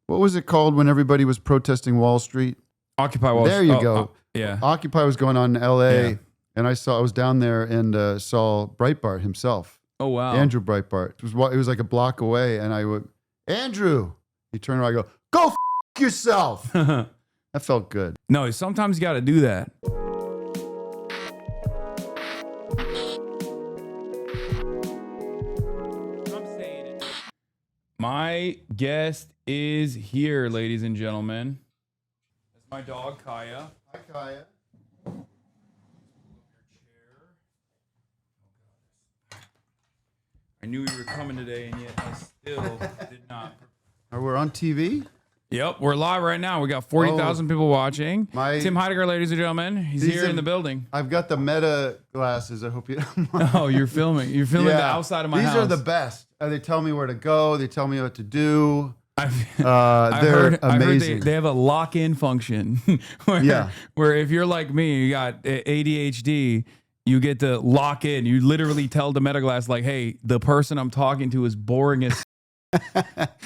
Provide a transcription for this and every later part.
What was it called when everybody was protesting Wall Street? Occupy Wall Street. There you go. Yeah. Occupy was going on in L.A. Yeah. And I was down there and saw Breitbart himself. Oh, wow. Andrew Breitbart. It was like a block away. And I would, Andrew. He turned around, I go f yourself. That felt good. No, sometimes you got to do that. My guest is here, ladies and gentlemen. That's my dog, Kaya. Hi, Kaya. I knew you were coming today, and yet I still did not. We're on TV? Yep, we're live right now. We got 40,000 people watching. Tim Heidecker, ladies and gentlemen. He's here in the building. I've got the Meta glasses. I hope you don't mind. Oh, you're filming. You're filming the outside of my house. These are the best. They tell me where to go. They tell me what to do. They're amazing. They have a lock-in function where if you're like me, you got ADHD, you get to lock in. You literally tell the Meta glass, like, hey, the person I'm talking to is boring as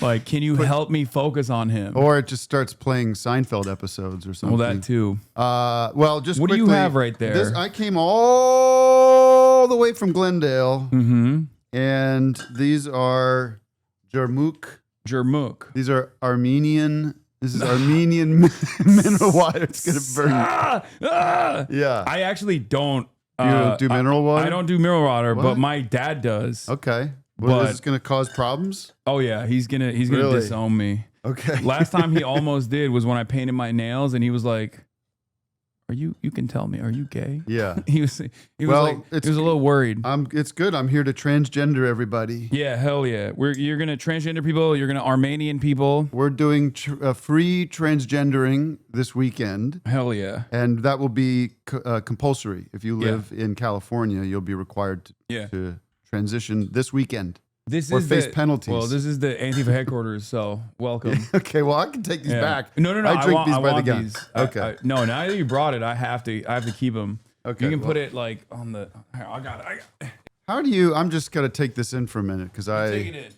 like, can you help me focus on him? Or it just starts playing Seinfeld episodes or something. Well, that too. Well, just what quickly, do you have right there? I came all the way from Glendale, and these are Jermuk. Jermuk. These are Armenian. This is Armenian mineral water. It's gonna burn. Yeah. I actually don't. You don't do mineral water? I don't do mineral water, but my dad does. Okay. Well, is this going to cause problems? Oh yeah, he's gonna disown me. Okay. Last time he almost did was when I painted my nails, and he was like, "Are you? You can tell me. Are you gay?" Yeah. he was like, he was a little worried. It's good. I'm here to transgender everybody. Yeah, hell yeah. You're gonna transgender people. You're gonna Armenian people. We're doing free transgendering this weekend. Hell yeah. And that will be compulsory. If you live in California, you'll be required to transition this weekend. Or face penalties. Well, this is the Antifa headquarters, so welcome. Okay, well, I can take these back. No. I drink these by the gun. These. Okay. No, now that you brought it, I have to keep them. Okay. You can put it like on the. Here, I got it. How do you? I'm just gonna take this in for a minute because Take it in.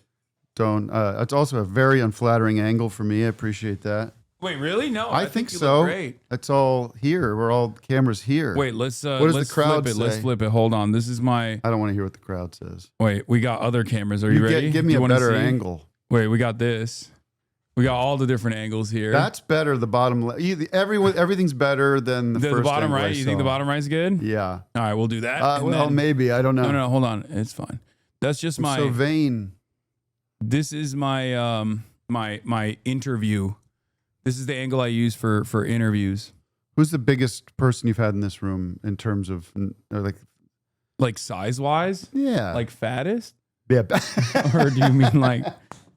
don't. It's also a very unflattering angle for me. I appreciate that. Wait, really? No, I think you so. look great. It's all here. We're all cameras here. Wait, let's. What does let's the crowd flip it. say? Let's flip it. Hold on. This is my. I don't want to hear what the crowd says. Wait, we got other cameras. Are you ready? Give me a better angle. Wait, we got this. We got all the different angles here. That's better. The bottom. Everything's better than the first. The bottom angle right. You think the bottom right is good? Yeah. All right, we'll do that. Well, maybe. I don't know. No, hold on. It's fine. That's just I'm so vain. This is my my interview. This is the angle I use for interviews. Who's the biggest person you've had in this room in terms of like size wise? Yeah. Like fattest? Yeah. Or do you mean like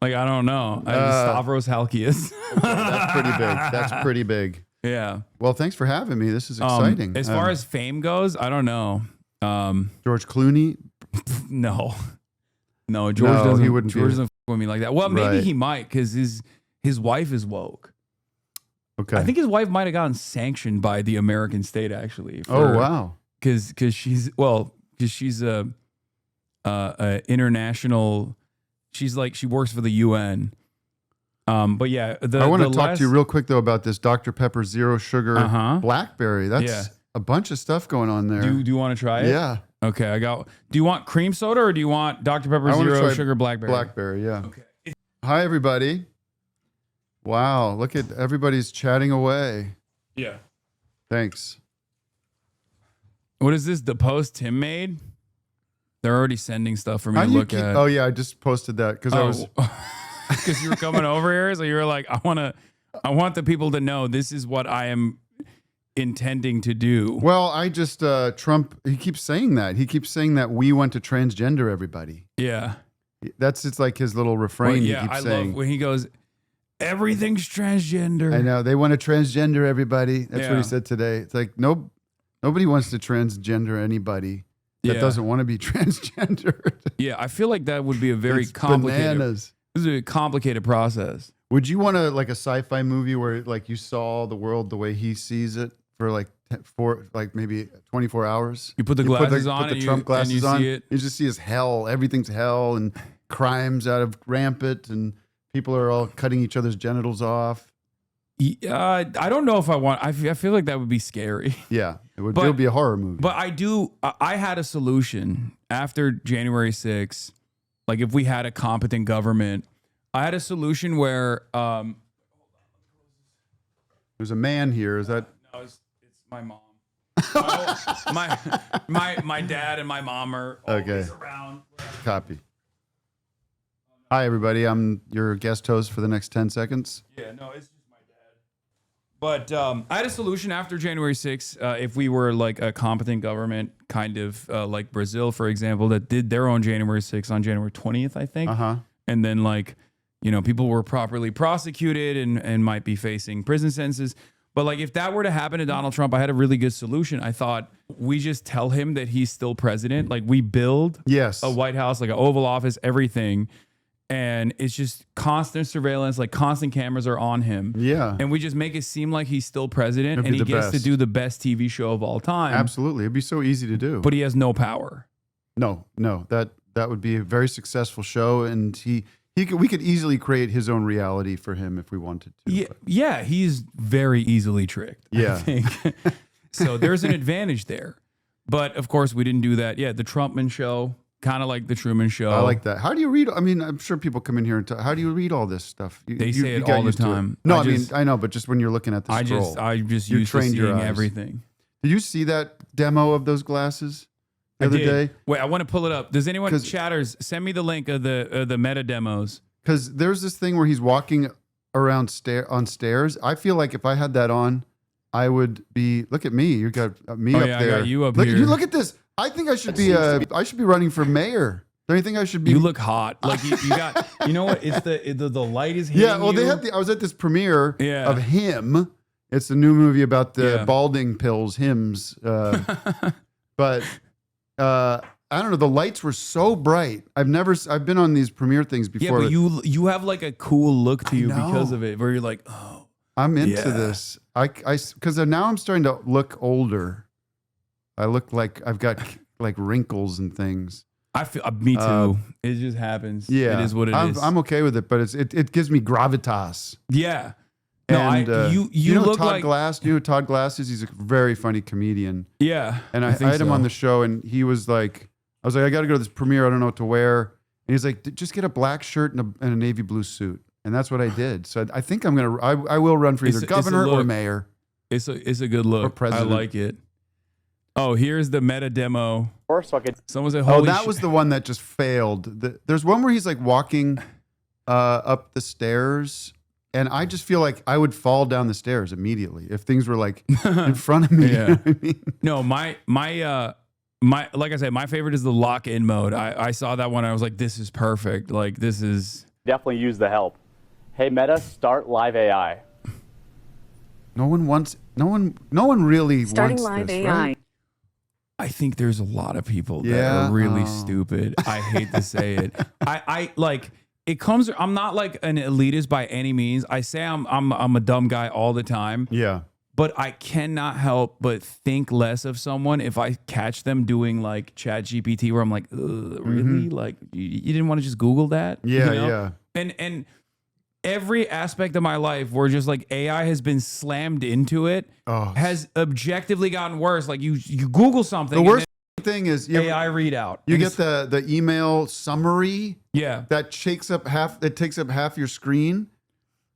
I don't know. Stavros Halkias. That's pretty big. That's pretty big. Yeah. Well, thanks for having me. This is exciting. As far as fame goes, I don't know. George Clooney? No, George doesn't. He wouldn't. George doesn't f with me like that. Well, maybe he might because his wife is woke. Okay. I think his wife might have gotten sanctioned by the American state actually. Oh wow. Because she's a international. She's like she works for the UN. But yeah, I want to talk to you real quick though about this Dr. Pepper Zero Sugar Blackberry. That's a bunch of stuff going on there. Do you want to try it? Yeah. Okay, do you want cream soda or do you want Dr. Pepper Zero Sugar Blackberry? Blackberry, yeah. Okay. Hi everybody. Wow, look at everybody's chatting away. Yeah. Thanks. What is this? The post Tim made? They're already sending stuff for me to look at. Oh yeah, I just posted that because I was because you were coming over here, so you were like, I want the people to know this is what I am intending to do. Well, I just Trump. He keeps saying that. He keeps saying that we want to transgender everybody. Yeah. It's like his little refrain. Well, yeah, he keeps I saying. love when he goes, everything's transgender. I know they want to transgender everybody. That's what he said today. It's like nobody wants to transgender anybody that doesn't want to be transgendered. Yeah, I feel like that would be a very complicated. Bananas. This is a complicated process. Would you want to like a sci-fi movie where like you saw the world the way he sees it for like maybe 24 hours? You put the glasses on, put the Trump glasses and you on. See it. You just see as hell. Everything's hell and crimes out of rampant and people are all cutting each other's genitals off. I don't know if I want. I feel like that would be scary. Yeah, it would be a horror movie. But I had a solution after January 6th. Like if we had a competent government, I had a solution where there's a man here. Is that? No, it's my mom. my dad and my mom are always around. Copy. Hi everybody. I'm your guest host for the next 10 seconds. Yeah, no, it's just my dad. But I had a solution after January 6th. If we were like a competent government, kind of like Brazil, for example, that did their own January 6th on January 20th, I think. And then like, you know, people were properly prosecuted and might be facing prison sentences. But like if that were to happen to Donald Trump, I had a really good solution. I thought we just tell him that he's still president. Like we build a White House, like an Oval Office, everything. And it's just constant surveillance, like constant cameras are on him. Yeah. And we just make it seem like he's still president and he gets to do the best TV show of all time. Absolutely. It'd be so easy to do. But he has no power. No. That would be a very successful show. And we could easily create his own reality for him if we wanted to. Yeah, he's very easily tricked. Yeah. I think. So there's an advantage there. But of course, we didn't do that. Yeah, the Trumpman show. Kind of like the Truman Show. I like that. How do you read? I mean, I'm sure people come in here and talk. How do you read all this stuff? They say it all the time. No, I know, but just when you're looking at the scroll. I just used to seeing everything. Did you see that demo of those glasses the other day? Wait, I want to pull it up. Does anyone, chatters, send me the link of the meta demos. Because there's this thing where he's walking around on stairs. I feel like if I had that on, I would be. Look at me. You got me up there. I got you up here. Look at this. I think I should be. I should be running for mayor. Don't you think I should be? You look hot. Like you got. You know what? It's the light is hitting. Yeah. Well, they had. I was at this premiere of Him. It's a new movie about the balding pills. Hims. But I don't know. The lights were so bright. I've been on these premiere things before. Yeah, but you have like a cool look to you because of it, where you're like, oh, I'm into this. Because now I'm starting to look older. I look like I've got like wrinkles and things. I feel me too. It just happens. Yeah, it is what it is. I'm okay with it, but it gives me gravitas. Yeah. No, and, you know look Todd like Glass. You know who Todd Glass is? He's a very funny comedian. Yeah. And I had him on the show, and he was like, I was like, I got to go to this premiere. I don't know what to wear. And he's like, just get a black shirt and a navy blue suit. And that's what I did. So I think I will run for either governor or mayor. It's a good look. Or president. I like it. Oh, here's the meta demo. Someone said, "Oh, that was the one that just failed." There's one where he's like walking up the stairs, and I just feel like I would fall down the stairs immediately if things were like in front of me. Yeah. You know what I mean? No, my like I said, my favorite is the lock-in mode. I saw that one. I was like, this is perfect. Like this is definitely use the help. Hey Meta, start live AI. No one really starting wants live this, AI. right? I think there's a lot of people that are really stupid. I hate to say it. I like it comes. I'm not like an elitist by any means. I say I'm a dumb guy all the time. Yeah. But I cannot help but think less of someone if I catch them doing like Chat GPT, where I'm like, really? Like you didn't want to just Google that? Yeah, you know? yeah. And every aspect of my life where just like AI has been slammed into it has objectively gotten worse. Like you Google something. The worst thing is AI readout. You get the email summary. Yeah. That takes up half your screen.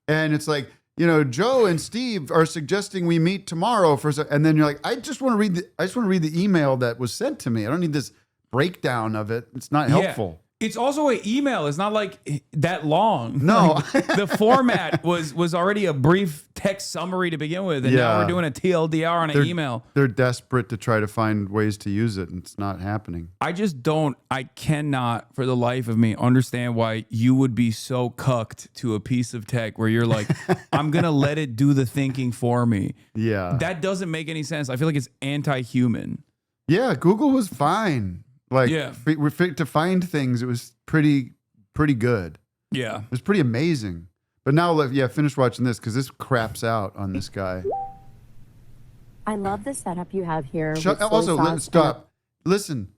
And it's like, you know, Joe and Steve are suggesting we meet tomorrow and then you're like, I just want to read the email that was sent to me. I don't need this breakdown of it. It's not helpful. It's also an email. It's not like that long. No. The format was already a brief text summary to begin with. And now we're doing a TLDR on an email. They're desperate to try to find ways to use it, and it's not happening. I cannot for the life of me understand why you would be so cucked to a piece of tech where you're like, I'm going to let it do the thinking for me. Yeah. That doesn't make any sense. I feel like it's anti-human. Yeah, Google was fine. Like to find things, it was pretty good. Yeah, it was pretty amazing. But now, finish watching this because this craps out on this guy. I love the setup you have here. Also, stop. Listen,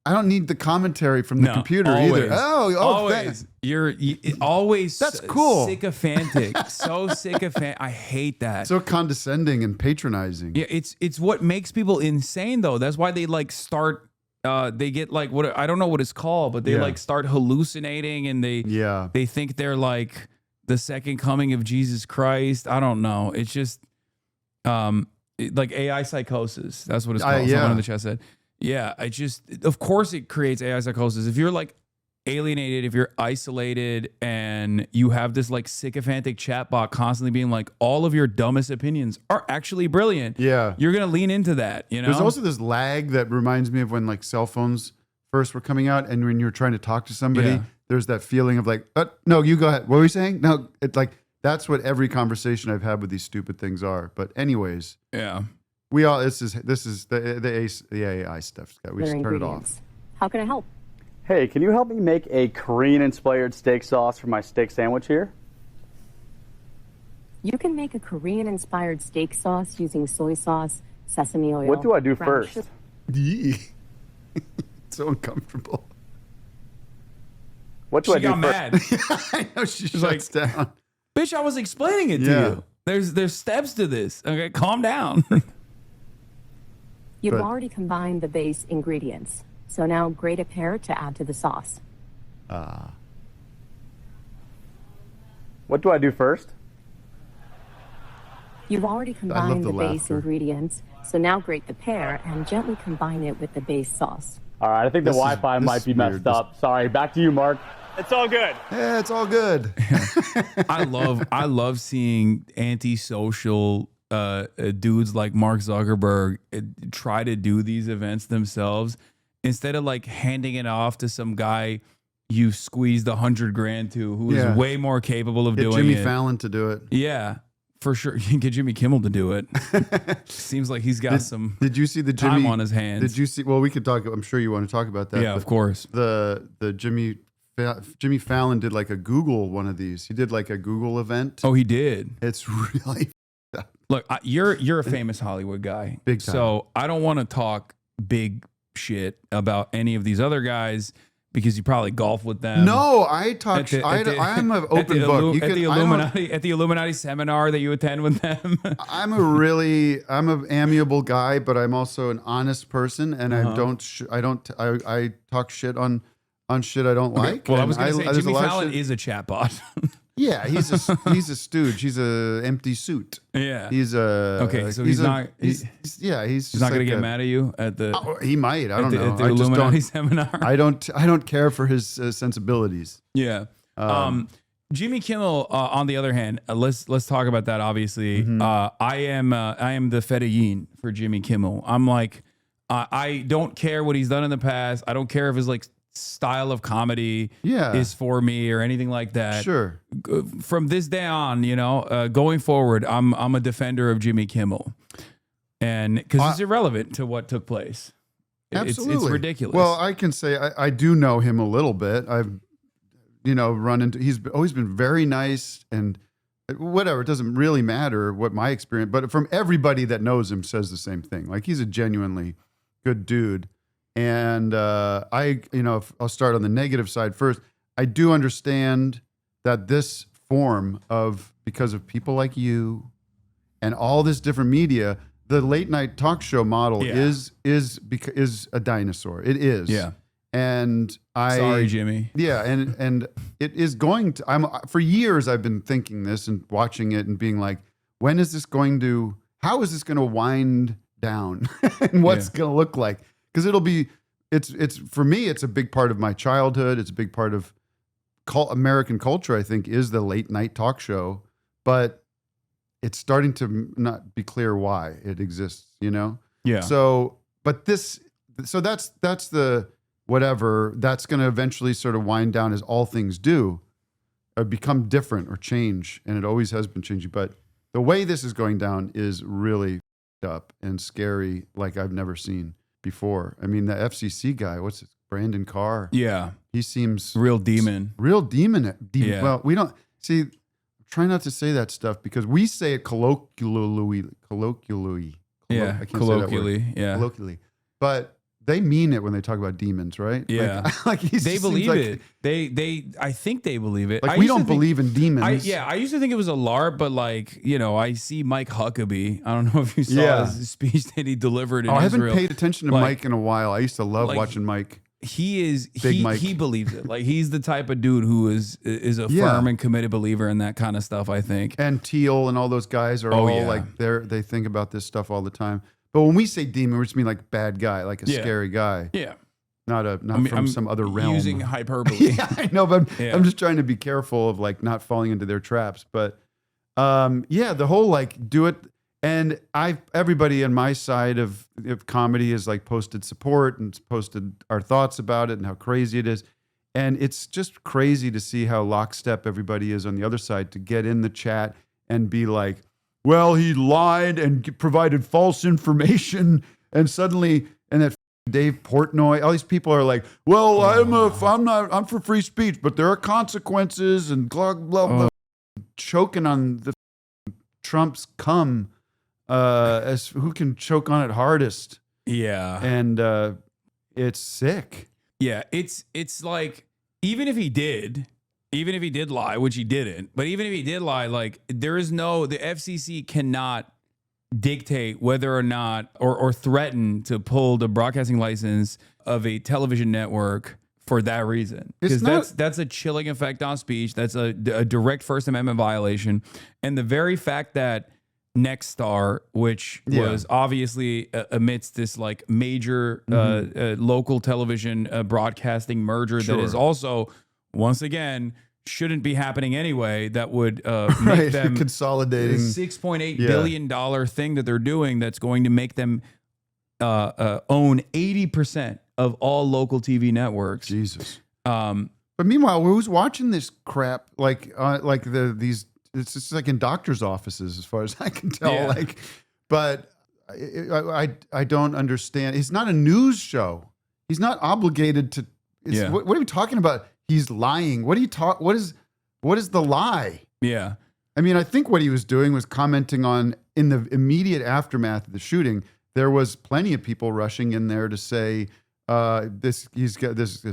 I don't need the commentary from the computer either. Always. Always That's cool. Sycophantic. So sycophantic. I hate that. So condescending and patronizing. Yeah, it's what makes people insane though. That's why they like start they get like what I don't know what it's called, but they like start hallucinating and they think they're like the second coming of Jesus Christ. I don't know. It's just like AI psychosis. That's what it's called. Someone in the chat said. Yeah, of course it creates AI psychosis. If you're like alienated, if you're isolated and you have this like sycophantic chatbot constantly being like, all of your dumbest opinions are actually brilliant. Yeah. You're going to lean into that, you know? There's also this lag that reminds me of when like cell phones first were coming out and when you're trying to talk to somebody, there's that feeling of like, no, you go ahead. What were you saying? No, it's like, that's what every conversation I've had with these stupid things are. But anyways. Yeah. We all this is the AI stuff, Scott. We just turn it off. How can I help? Hey, can you help me make a Korean-inspired steak sauce for my steak sandwich here? You can make a Korean-inspired steak sauce using soy sauce, sesame oil. What do I do first? It's so uncomfortable. What do I do first? She got mad. I know she shuts down. Bitch, I was explaining it to you. There's steps to this. Okay, calm down. You've already combined the base ingredients. So now grate a pear to add to the sauce. What do I do first? You've already combined the base ingredients. So now grate the pear and gently combine it with the base sauce. All right, I think the Wi-Fi might be messed up. Sorry, back to you, Mark. It's all good. Yeah, it's all good. I love seeing antisocial dudes like Mark Zuckerberg try to do these events themselves instead of like handing it off to some guy you squeezed $100 grand to who is way more capable of doing Jimmy it. Fallon to do it. Yeah, for sure. You can get Jimmy Kimmel to do it. Seems like he's got some. Did you see the time on his hands? Did you see? Well, we could talk. I'm sure you want to talk about that. Yeah, of course. The Jimmy Fallon did like a Google one of these. He did like a Google event. Oh, he did. It's really. Look, you're a famous Hollywood guy, big time. So I don't want to talk big shit about any of these other guys because you probably golf with them. No, I talk. I'm an open book. At the Illuminati seminar that you attend with them. I'm an amiable guy, but I'm also an honest person, and I talk shit on shit I don't like. Well, I was going to say Jimmy Fallon is a chatbot. Yeah, he's a stooge. He's a empty suit. Yeah, he's a so he's not not going to get mad at you at the. Oh, he might. I don't know. At the Illuminati seminar. I don't care for his sensibilities. Yeah. Jimmy Kimmel, on the other hand, let's talk about that. Obviously, I am the fedayeen for Jimmy Kimmel. I'm like, I don't care what he's done in the past. I don't care if his like style of comedy is for me or anything like that. Sure. From this day on, going forward, I'm a defender of Jimmy Kimmel, and because it's irrelevant to what took place. Absolutely, it's ridiculous. Well, I can say I do know him a little bit. I've run into. He's always been very nice and whatever. It doesn't really matter what my experience, but from everybody that knows him says the same thing. Like he's a genuinely good dude. And I'll start on the negative side first. I do understand that this form of, because of people like you and all this different media, the late night talk show model is a dinosaur. It is. Yeah. And sorry, Jimmy. Yeah, and it is going to. For years I've been thinking this and watching it and being like, how is this going to wind down, and what's going to look like? Because it's for me, it's a big part of my childhood. It's a big part of American culture, I think, is the late night talk show. But it's starting to not be clear why it exists, Yeah. So that's the whatever. That's going to eventually sort of wind down as all things do, or become different or change. And it always has been changing. But the way this is going down is really up and scary like I've never seen before. I mean, the FCC guy, what's it, Brandon Carr? Yeah. He seems real demon. Yeah. Well, we don't see, try not to say that stuff because we say it colloquially. Yeah. I can't say that word. Yeah. Colloquially. But they mean it when they talk about demons, right? Yeah. Like they believe it. I think they believe it. Like we don't believe in demons. I used to think it was a LARP, but like, you know, I see Mike Huckabee. I don't know if you saw his speech that he delivered in Israel. I haven't paid attention to Mike in a while. I used to love watching Mike. Mike. He believes it. Like he's the type of dude who is a firm and committed believer in that kind of stuff, I think. And Teal and all those guys are like they think about this stuff all the time. But when we say demon, we just mean like bad guy, like a scary guy. Yeah. Not from some other realm. Using hyperbole. Yeah, I know, but I'm just trying to be careful of like not falling into their traps. But the whole like do it. And everybody on my side of comedy has like posted support and posted our thoughts about it and how crazy it is. And it's just crazy to see how lockstep everybody is on the other side to get in the chat and be like, well, he lied and provided false information. And suddenly, and that Dave Portnoy, all these people are like, well, I'm for free speech, but there are consequences and blah, blah, blah. Choking on the Trump's cum. As who can choke on it hardest. Yeah. And it's sick. Yeah, it's like even if he did lie, which he didn't, but even if he did lie, like the FCC cannot dictate whether or not or threaten to pull the broadcasting license of a television network for that reason. Because that's a chilling effect on speech. That's a direct First Amendment violation. And the very fact that Nexstar, which was obviously amidst this like major local television broadcasting merger that is also, once again, shouldn't be happening anyway. That would make them consolidating $6.8 billion thing that they're doing. That's going to make them own 80% of all local TV networks. Jesus. But meanwhile, who's watching this crap? These. It's just like in doctors' offices, as far as I can tell. Yeah. But I don't understand. It's not a news show. He's not obligated to. What are we talking about? He's lying. What is the lie? Yeah. I mean, I think what he was doing was commenting on in the immediate aftermath of the shooting. There was plenty of people rushing in there to say he's got this. They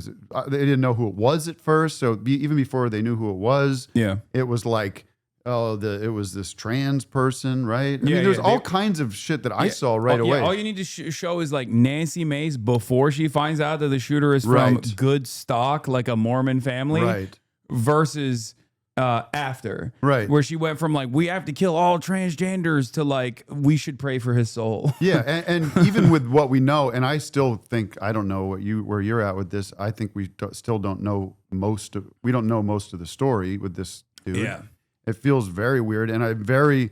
didn't know who it was at first, so even before they knew who it was, it was like. It was this trans person, right? I mean, there's all kinds of shit that I saw right away. All you need to show is like Nancy Mace before she finds out that the shooter is from good stock, like a Mormon family, versus after, where she went from like we have to kill all transgenders to like we should pray for his soul. And even with what we know, and I still think I don't know where you're at with this. I think we still don't know we don't know most of the story with this dude. Yeah. It feels very weird, and I'm very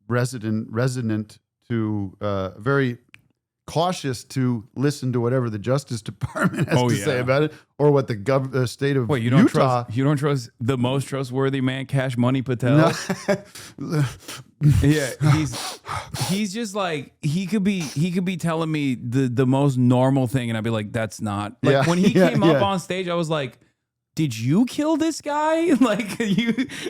resonant to very cautious to listen to whatever the Justice Department has to say about it, or what the state of Utah. You don't trust the most trustworthy man, Cash Money Patel? No. Yeah, he's just like he could be telling me the most normal thing, and I'd be like, that's not like when he came up on stage, I was like, did you kill this guy? Like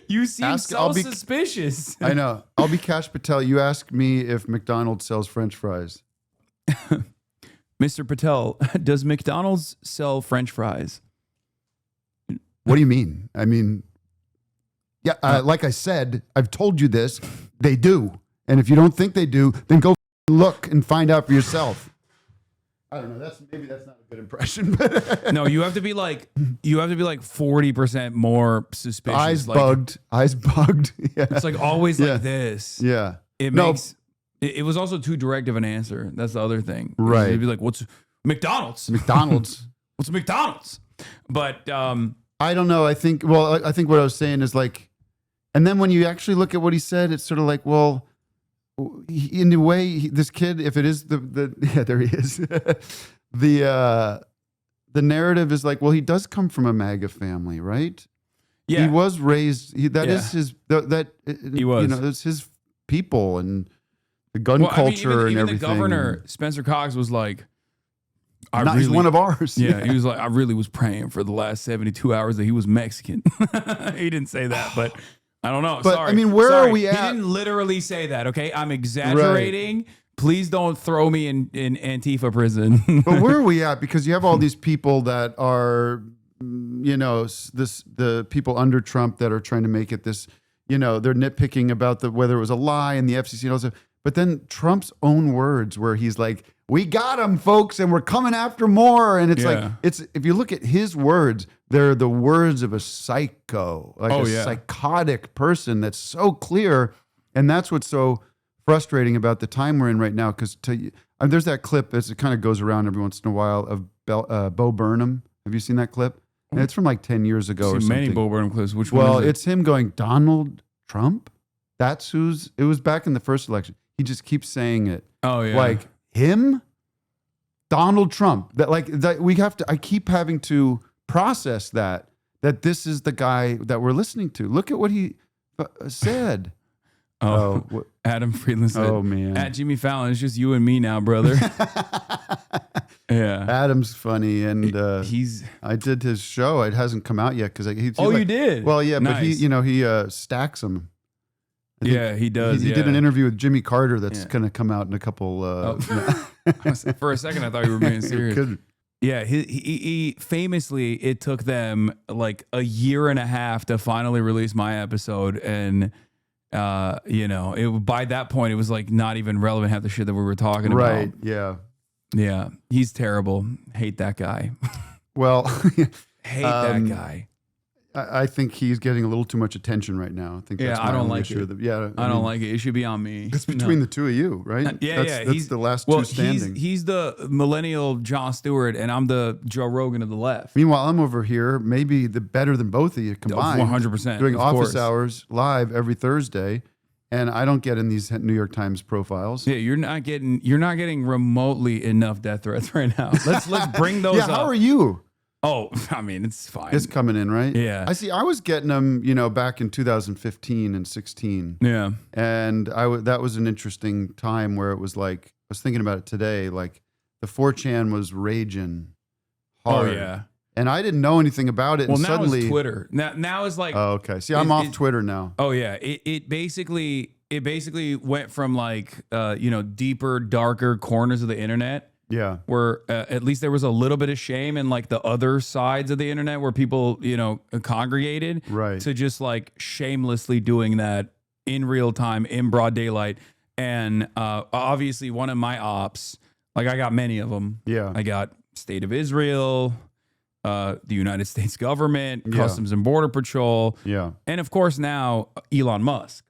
you seem suspicious. I know. I'll be Cash Patel. You ask me if McDonald's sells French fries. Mr. Patel, does McDonald's sell French fries? What do you mean? I mean, like I said, I've told you this. They do. And if you don't think they do, then go look and find out for yourself. I don't know. Maybe that's not a good impression. No, you have to be like 40% more suspicious. Eyes bugged. Yeah. It's like always like this. Yeah. It was also too direct of an answer. That's the other thing. Right. It'd be like, what's McDonald's? What's McDonald's? But I don't know. I think what I was saying is like, and then when you actually look at what he said, it's sort of like, well, in a way, this kid, if it is there he is. The narrative is like, well, he does come from a MAGA family, right? Yeah, he was raised. Is his he was. You know, it's his people and the gun culture and everything. The governor Spencer Cox was like, he's one of ours. Yeah, he was like, I really was praying for the last 72 hours that he was Mexican. He didn't say that, but. I don't know. But sorry. I mean, where are we at? He didn't literally say that. Okay, I'm exaggerating. Right. please don't throw me in Antifa prison. But where are we at? Because you have all these people that are, the people under Trump that are trying to make it this, they're nitpicking about whether it was a lie and the FCC and all that. But then Trump's own words where he's like, we got them, folks, and we're coming after more. And it's like, if you look at his words, they're the words of a psycho, like psychotic person that's so clear. And that's what's so frustrating about the time we're in right now. Because there's that clip, it kind of goes around every once in a while, of Bo Burnham. Have you seen that clip? And it's from like 10 years ago or something. Many Bo Burnham clips. Which one? Well, it's him going, Donald Trump? It was back in the first election. He just keeps saying it. Oh, yeah. Like, him? Donald Trump. I keep having to process that this is the guy that we're listening to. Look at what he said. Adam Friedland said, oh, man. At Jimmy Fallon, it's just you and me now, brother. Yeah. Adam's funny, and he's. I did his show. It hasn't come out yet because you did? Well, yeah, nice. But he stacks them. Yeah, he does. He did an interview with Jimmy Carter that's going to come out in a couple. For a second, I thought you were being serious. Yeah, he famously, it took them like a year and a half to finally release my episode, and by that point, it was like not even relevant half the shit that we were talking about. Right? Yeah. Yeah, he's terrible. Hate that guy. Well, hate that guy. I think he's getting a little too much attention right now. I think that's I don't like issue. it. I don't like it. It should be on me. It's between the two of you, right? That's the last two standing. He's the millennial Jon Stewart, and I'm the Joe Rogan of the left. Meanwhile, I'm over here, maybe better than both of you combined. 100%. Doing office hours live every Thursday, and I don't get in these New York Times profiles. Yeah, you're not getting remotely enough death threats right now. Let's bring those up. How are you? Oh, I mean, it's fine. It's coming in, right? Yeah. I was getting them, back in 2015 and 16. Yeah. And that was an interesting time where it was like, I was thinking about it today, like the 4chan was raging hard. Oh, yeah. And I didn't know anything about it. Well, and now suddenly, it's Twitter. Now it's like... Oh, okay. See, I'm off Twitter now. Oh, yeah. It basically went from like, deeper, darker corners of the internet. Yeah. Where at least there was a little bit of shame in like the other sides of the internet where people, congregated. Right. To just like shamelessly doing that in real time, in broad daylight. And obviously one of my ops, like I got many of them. Yeah. I got State of Israel, the United States government, Customs and Border Patrol. Yeah. And of course now Elon Musk.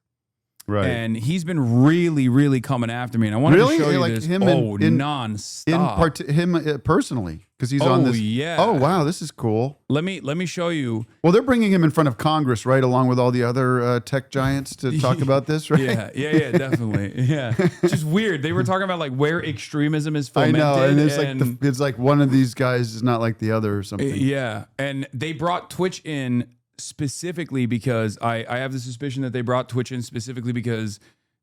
Right. And he's been really, really coming after me. And I wanted to show you this. Him nonstop. Him personally, because he's on this. Yeah. Oh, wow. This is cool. Let me show you. Well, they're bringing him in front of Congress, right, along with all the other tech giants to talk about this, right? Yeah, definitely. Yeah. It's just weird. They were talking about like where extremism is fomented. I know. And it's like one of these guys is not like the other or something. Yeah. And they brought Twitch in specifically because I have the suspicion that they brought Twitch in specifically because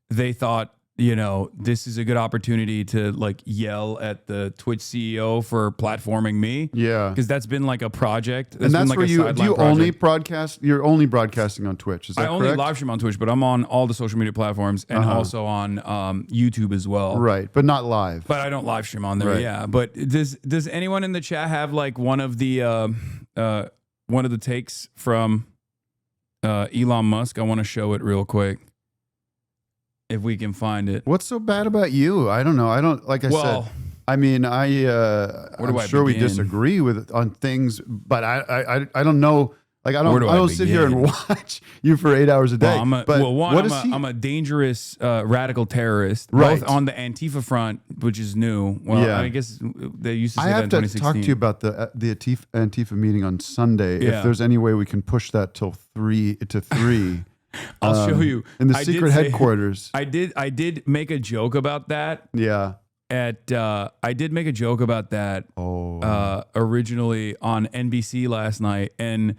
they thought, this is a good opportunity to like yell at the Twitch CEO for platforming me. Yeah. Because that's been like a project. And that's been like where do you only broadcast? You're only broadcasting on Twitch. Is that correct? I only live stream on Twitch, but I'm on all the social media platforms and also on YouTube as well. Right. But not live. But I don't live stream on there. Right. Yeah. But does anyone in the chat have like one of the takes from Elon Musk? I want to show it real quick if we can find it. What's so bad about you? I don't know. I don't, like I said, I mean, I'm sure we disagree on things, but I don't know. Like I don't sit here and watch you for 8 hours a day. I'm a dangerous radical terrorist, right? Both on the Antifa front, which is new. Well, yeah. I guess they used to say that in 2016. I have to talk to you about the Antifa meeting on Sunday. Yeah. If there's any way we can push that till 3. I'll show you in the secret headquarters. I did make a joke about that. Yeah. I did make a joke about that. Originally on NBC last night, and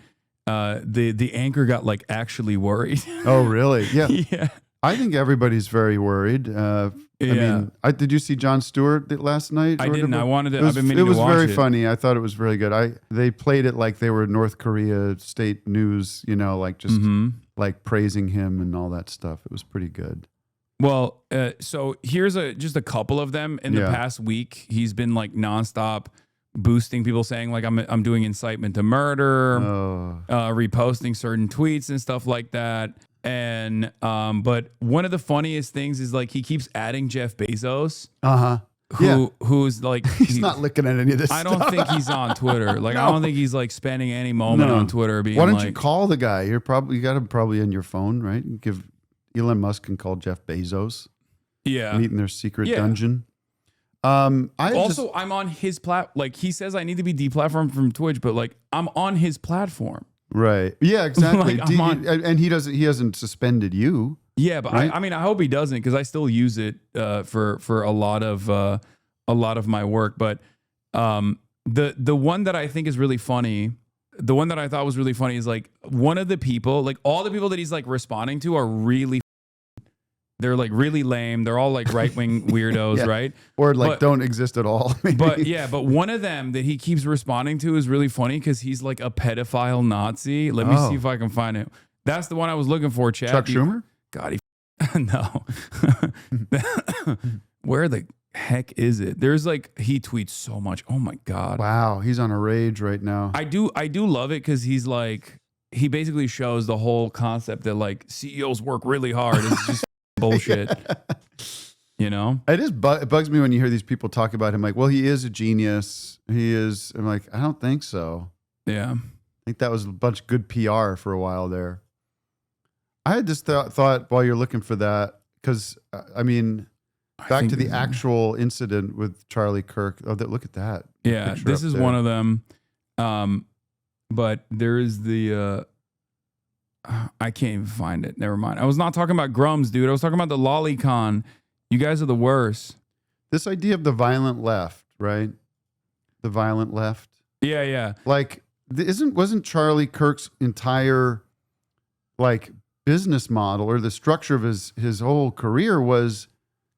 the anchor got like actually worried. Oh, really? Yeah. Yeah. I think everybody's very worried. I mean, did you see Jon Stewart last night? I didn't. I wanted to. I've been meaning to watch it. It was very funny. I thought it was really good. They played it like they were North Korea state news, like just like praising him and all that stuff. It was pretty good. Well, so here's just a couple of them in the past week. He's been like nonstop boosting people, saying like I'm doing incitement to murder, reposting certain tweets and stuff like that. And but one of the funniest things is like he keeps adding Jeff Bezos. Who's like he's not looking at any of this. I don't think he's on Twitter. Like I don't think he's like spending any moment on Twitter being. Why don't like, you call the guy? You got him probably in your phone, right? Give Elon Musk can call Jeff Bezos. Yeah, meet in their secret dungeon. I'm on his like he says I need to be deplatformed from Twitch, but like I'm on his platform. Right. Yeah, exactly. Like, and he hasn't suspended you. Yeah, but right? I hope he doesn't, because I still use it for a lot of my work. But the one that I think is really funny, the one that I thought was really funny is like one of the people, like all the people that he's like responding to are really, they're like really lame. They're all like right wing weirdos, right? Or like don't exist at all. But one of them that he keeps responding to is really funny because he's like a pedophile Nazi. Let me see if I can find it. That's the one I was looking for, Chad. Chuck Schumer? God, no. Where the heck is it? There's like, he tweets so much. Oh my God. Wow. He's on a rage right now. I do love it because he's like, he basically shows the whole concept that like CEOs work really hard. It's just bullshit. You know? It bugs me when you hear these people talk about him like, well, he is a genius. He is. I'm like, I don't think so. Yeah. I think that was a bunch of good PR for a while there. I had this thought while you're looking for that, because I mean, back to the actual incident with Charlie Kirk. Oh, look at that. Yeah, this is one of them. But there is the, I can't even find it. Never mind. I was not talking about Grums, dude. I was talking about the lolicon. You guys are the worst. This idea of the violent left, right? The violent left. Yeah, yeah. Like, wasn't Charlie Kirk's entire like business model, or the structure of his whole career, was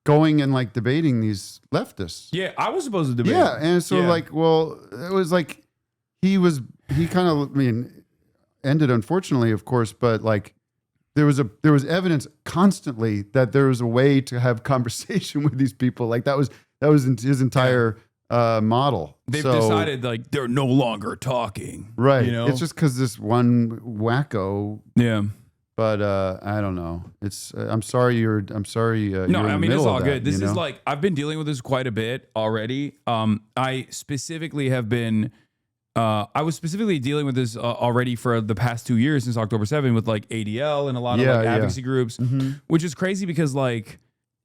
going and like debating these leftists? Yeah, I was supposed to debate. Yeah, and so like, well, it was like he kind of, I mean, ended unfortunately, of course, but like there was evidence constantly that there was a way to have conversation with these people. Like that was his entire model. They've decided like they're no longer talking. Right. You know? It's just because this one wacko. Yeah. But I don't know. It's I'm sorry. I'm sorry. No, I mean it's all good. This is like, I've been dealing with this quite a bit already. I specifically have been. I was specifically dealing with this already for the past 2 years since October 7 with like ADL and a lot of like advocacy groups, which is crazy because like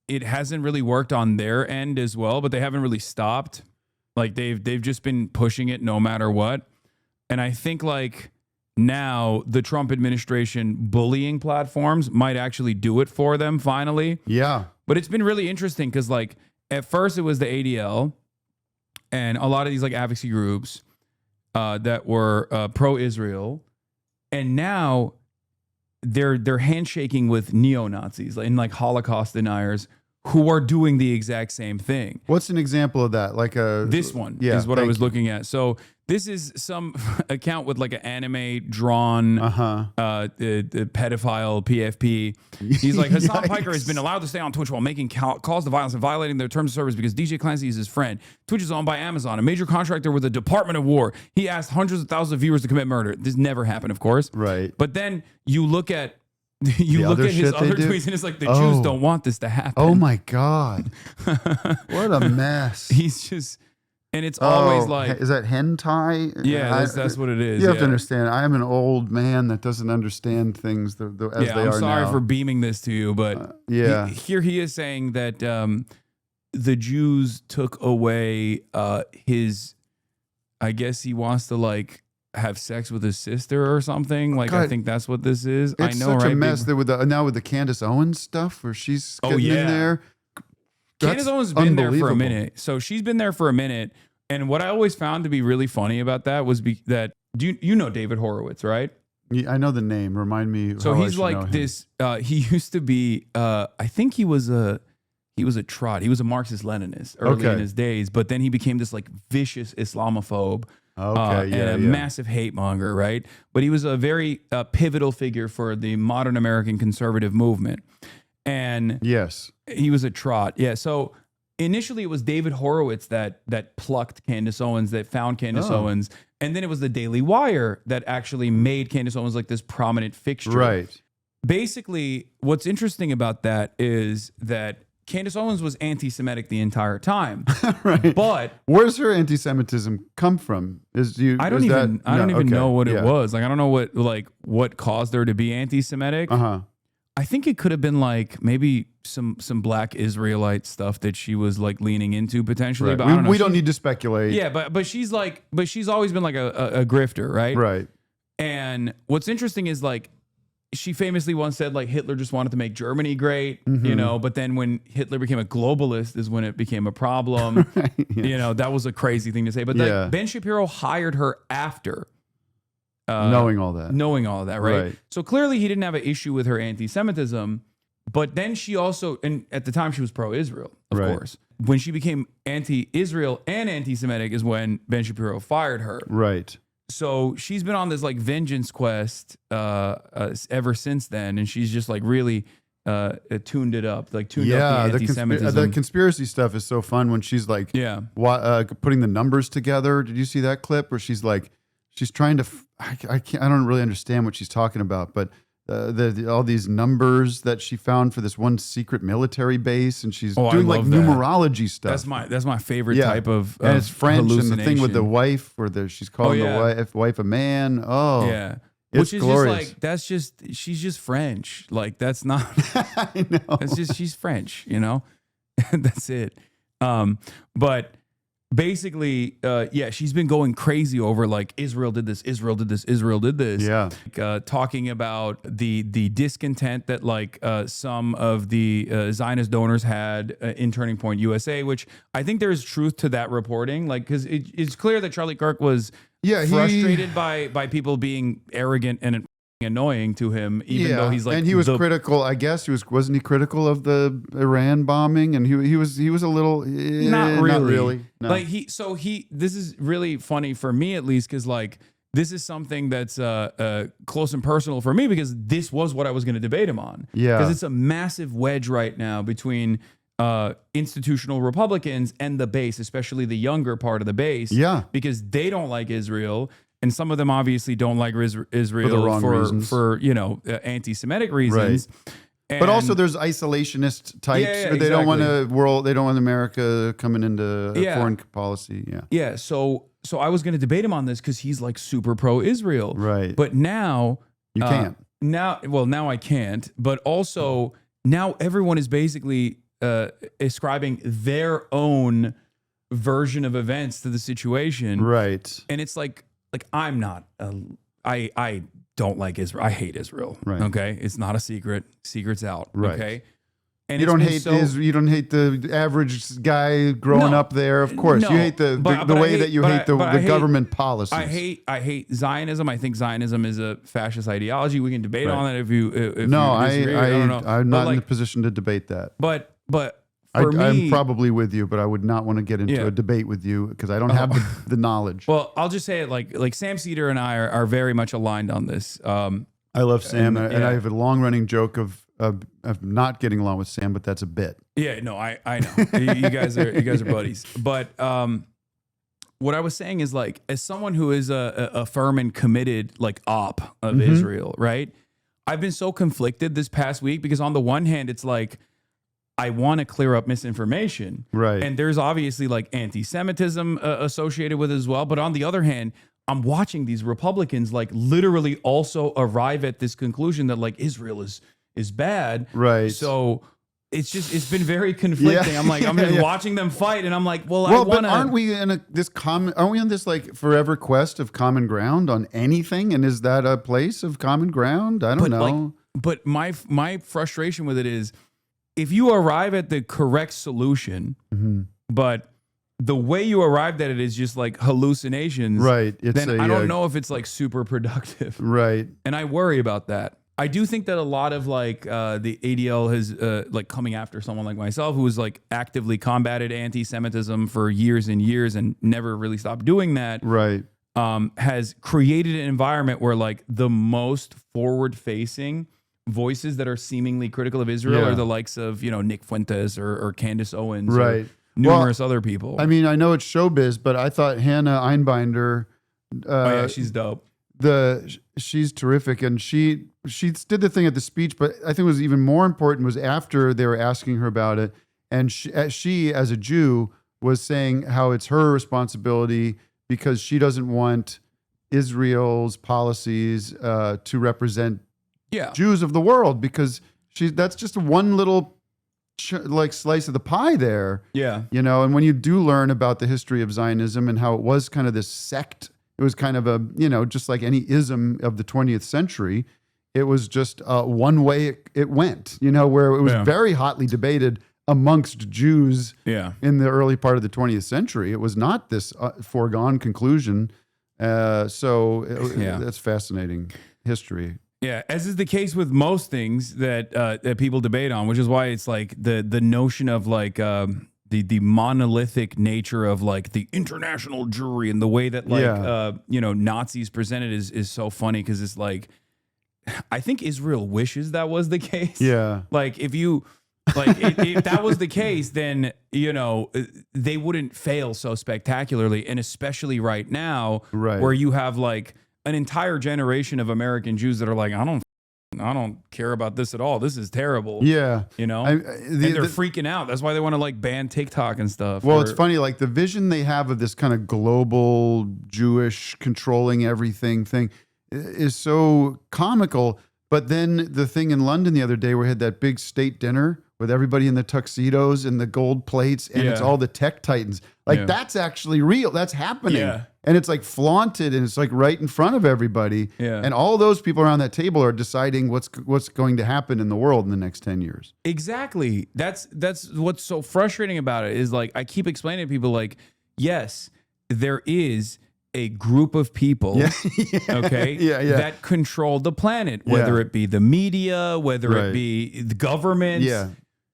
it hasn't really worked on their end as well, but they haven't really stopped. Like they've just been pushing it no matter what. And I think like now the Trump administration bullying platforms might actually do it for them finally. Yeah. But it's been really interesting because like at first it was the ADL and a lot of these like advocacy groups that were pro-Israel, and now they're handshaking with neo-Nazis and like Holocaust deniers who are doing the exact same thing. What's an example of that? Like this one is what I was looking at. So this is some account with like an anime drawn pedophile PFP. He's like, Hassan Piker has been allowed to stay on Twitch while making calls to violence and violating their terms of service because DJ Clancy is his friend. Twitch is owned by Amazon, a major contractor with the Department of War. He asked hundreds of thousands of viewers to commit murder. This never happened, of course. Right. But then you look at his other tweets and it's like the Jews don't want this to happen. Oh my God. What a mess. He's just, and it's always like, is that hentai? Yeah, that's what it is. You have to understand, I am an old man that doesn't understand things as they are now. I'm sorry for beaming this to you, but here he is saying that the Jews took away his, I guess he wants to like have sex with his sister or something. Like, God, I think that's what this is. It's I know, such right? a mess that with the Candace Owens stuff where she's getting in there. Candace Owens has been there for a minute. So she's been there for a minute. And what I always found to be really funny about that was that you know David Horowitz, right? Yeah, I know the name. Remind me. So he's like this. He used to be. I think he was a trot. He was a Marxist-Leninist early in his days, but then he became this like vicious Islamophobe. And a massive hate monger, right? But he was a very pivotal figure for the modern American conservative movement. And yes, he was a trot. Yeah. So initially it was David Horowitz that plucked Candace Owens, that found Candace Owens. And then it was the Daily Wire that actually made Candace Owens like this prominent fixture. right. Basically, what's interesting about that is that Candace Owens was anti-Semitic the entire time. Right. But where's her anti-Semitism come from? I don't even know what it was. Like, I don't know what caused her to be anti-Semitic. I think it could have been like maybe some black Israelite stuff that she was like leaning into potentially. Right. But I don't know. We don't need to speculate. Yeah, but she's always been like a grifter, right? Right. And what's interesting is like she famously once said like Hitler just wanted to make Germany great, you know, but then when Hitler became a globalist is when it became a problem. Right, yes. You know, that was a crazy thing to say. But like, Ben Shapiro hired her after knowing all that. Right? So clearly he didn't have an issue with her anti-Semitism, but then she also, and at the time she was pro-Israel, of course. When she became anti-Israel and anti-Semitic is when Ben Shapiro fired her. Right. So she's been on this like vengeance quest ever since then, and she's just like really tuned it up, like tuned up the anti-Semitism. The conspiracy stuff is so fun when she's like, putting the numbers together. Did you see that clip where she's like, she's trying to? I don't really understand what she's talking about, but all these numbers that she found for this one secret military base, and she's doing like numerology stuff. That's my favorite type of and it's French, and the thing with the wife, where she's calling the wife a man. Oh, yeah. Which is glorious. Just like, she's just French. Like, that's not, I know. That's just, she's French, you know? That's it. But basically, she's been going crazy over like Israel did this. Yeah. Talking about the discontent that like some of the Zionist donors had in Turning Point USA, which I think there's truth to that reporting. Like, because it's clear that Charlie Kirk was frustrated by people being arrogant and annoying to him, even though he's like, and he was critical. I guess wasn't he critical of the Iran bombing? And he was a little not really. No. Like this is really funny for me, at least, because like this is something that's close and personal for me, because this was what I was going to debate him on. Yeah, because it's a massive wedge right now between institutional Republicans and the base, especially the younger part of the base. Yeah, because they don't like Israel. And some of them obviously don't like Israel for the wrong reasons. for anti-Semitic reasons. Right. But also there's isolationist types. They don't want they don't want America coming into foreign policy. Yeah. Yeah. So I was going to debate him on this because he's like super pro-Israel. Right. But now you can't. Now I can't. But also now everyone is basically ascribing their own version of events to the situation. Right. And it's like I'm not, I don't like Israel. I hate Israel. Right. Okay. It's not a secret. Secret's out. Right. Okay. And you don't hate you don't hate the average guy growing up there. Of course, you hate the way that you hate the government policies. I hate Zionism. I think Zionism is a fascist ideology. We can debate on that if you disagree. I don't know. I'm not in a position to debate that. But I'm probably with you, but I would not want to get into a debate with you because I don't have the knowledge. Well, I'll just say it like Sam Cedar and I are very much aligned on this. I love Sam, and I have a long running joke of not getting along with Sam, but that's a bit. Yeah, no, I know. you guys are buddies. But what I was saying is like, as someone who is a firm and committed like op of Israel, right? I've been so conflicted this past week because on the one hand, it's like, I want to clear up misinformation. Right. And there's obviously like anti-Semitism associated with it as well. But on the other hand, I'm watching these Republicans like literally also arrive at this conclusion that like Israel is bad. Right. So it's been very conflicting. Yeah. I'm just watching them fight, and I'm like, I want to. But aren't we on this like forever quest of common ground on anything? And is that a place of common ground? I don't know. But my frustration with it is, if you arrive at the correct solution, but the way you arrived at it is just like hallucinations, right? Then I don't know if it's like super productive, right? And I worry about that. I do think that a lot of like the ADL has like coming after someone like myself who has like actively combated anti-Semitism for years and years and never really stopped doing that, right? Has created an environment where like the most forward-facing voices that are seemingly critical of Israel Yeah. are the likes of, Nick Fuentes or Candace Owens, Right. or numerous other people. I mean, I know it's showbiz, but I thought Hannah Einbinder, oh yeah, she's dope. she's terrific, and she did the thing at the speech, but I think what was even more important was after they were asking her about it, and she as a Jew was saying how it's her responsibility because she doesn't want Israel's policies to represent Jews of the world, because that's just one little like slice of the pie there. Yeah. And when you do learn about the history of Zionism and how it was kind of this sect, it was kind of a, just like any ism of the 20th century, it was just one way it went, where it was very hotly debated amongst Jews in the early part of the 20th century. It was not this foregone conclusion. That's fascinating history. Yeah, as is the case with most things that people debate on, which is why it's like the notion of like the monolithic nature of like the international jury and the way that Nazis presented is so funny, because it's like, I think Israel wishes that was the case. Yeah, like if that was the case, then they wouldn't fail so spectacularly, and especially right now, where you have like an entire generation of American Jews that are like, I don't care about this at all. This is terrible. Yeah. And they're freaking out. That's why they want to like ban TikTok and stuff. Well, it's funny, like the vision they have of this kind of global Jewish controlling everything thing is so comical. But then the thing in London the other day, where we had that big state dinner with everybody in the tuxedos and the gold plates, and it's all the tech titans. Like that's actually real. That's happening. Yeah. And it's like flaunted, and it's like right in front of everybody. Yeah. And all those people around that table are deciding what's going to happen in the world in the next 10 years. Exactly. That's what's so frustrating about it, is like, I keep explaining to people like, yes, there is a group of people, that control the planet, whether it be the media, whether it be the governments. Yeah.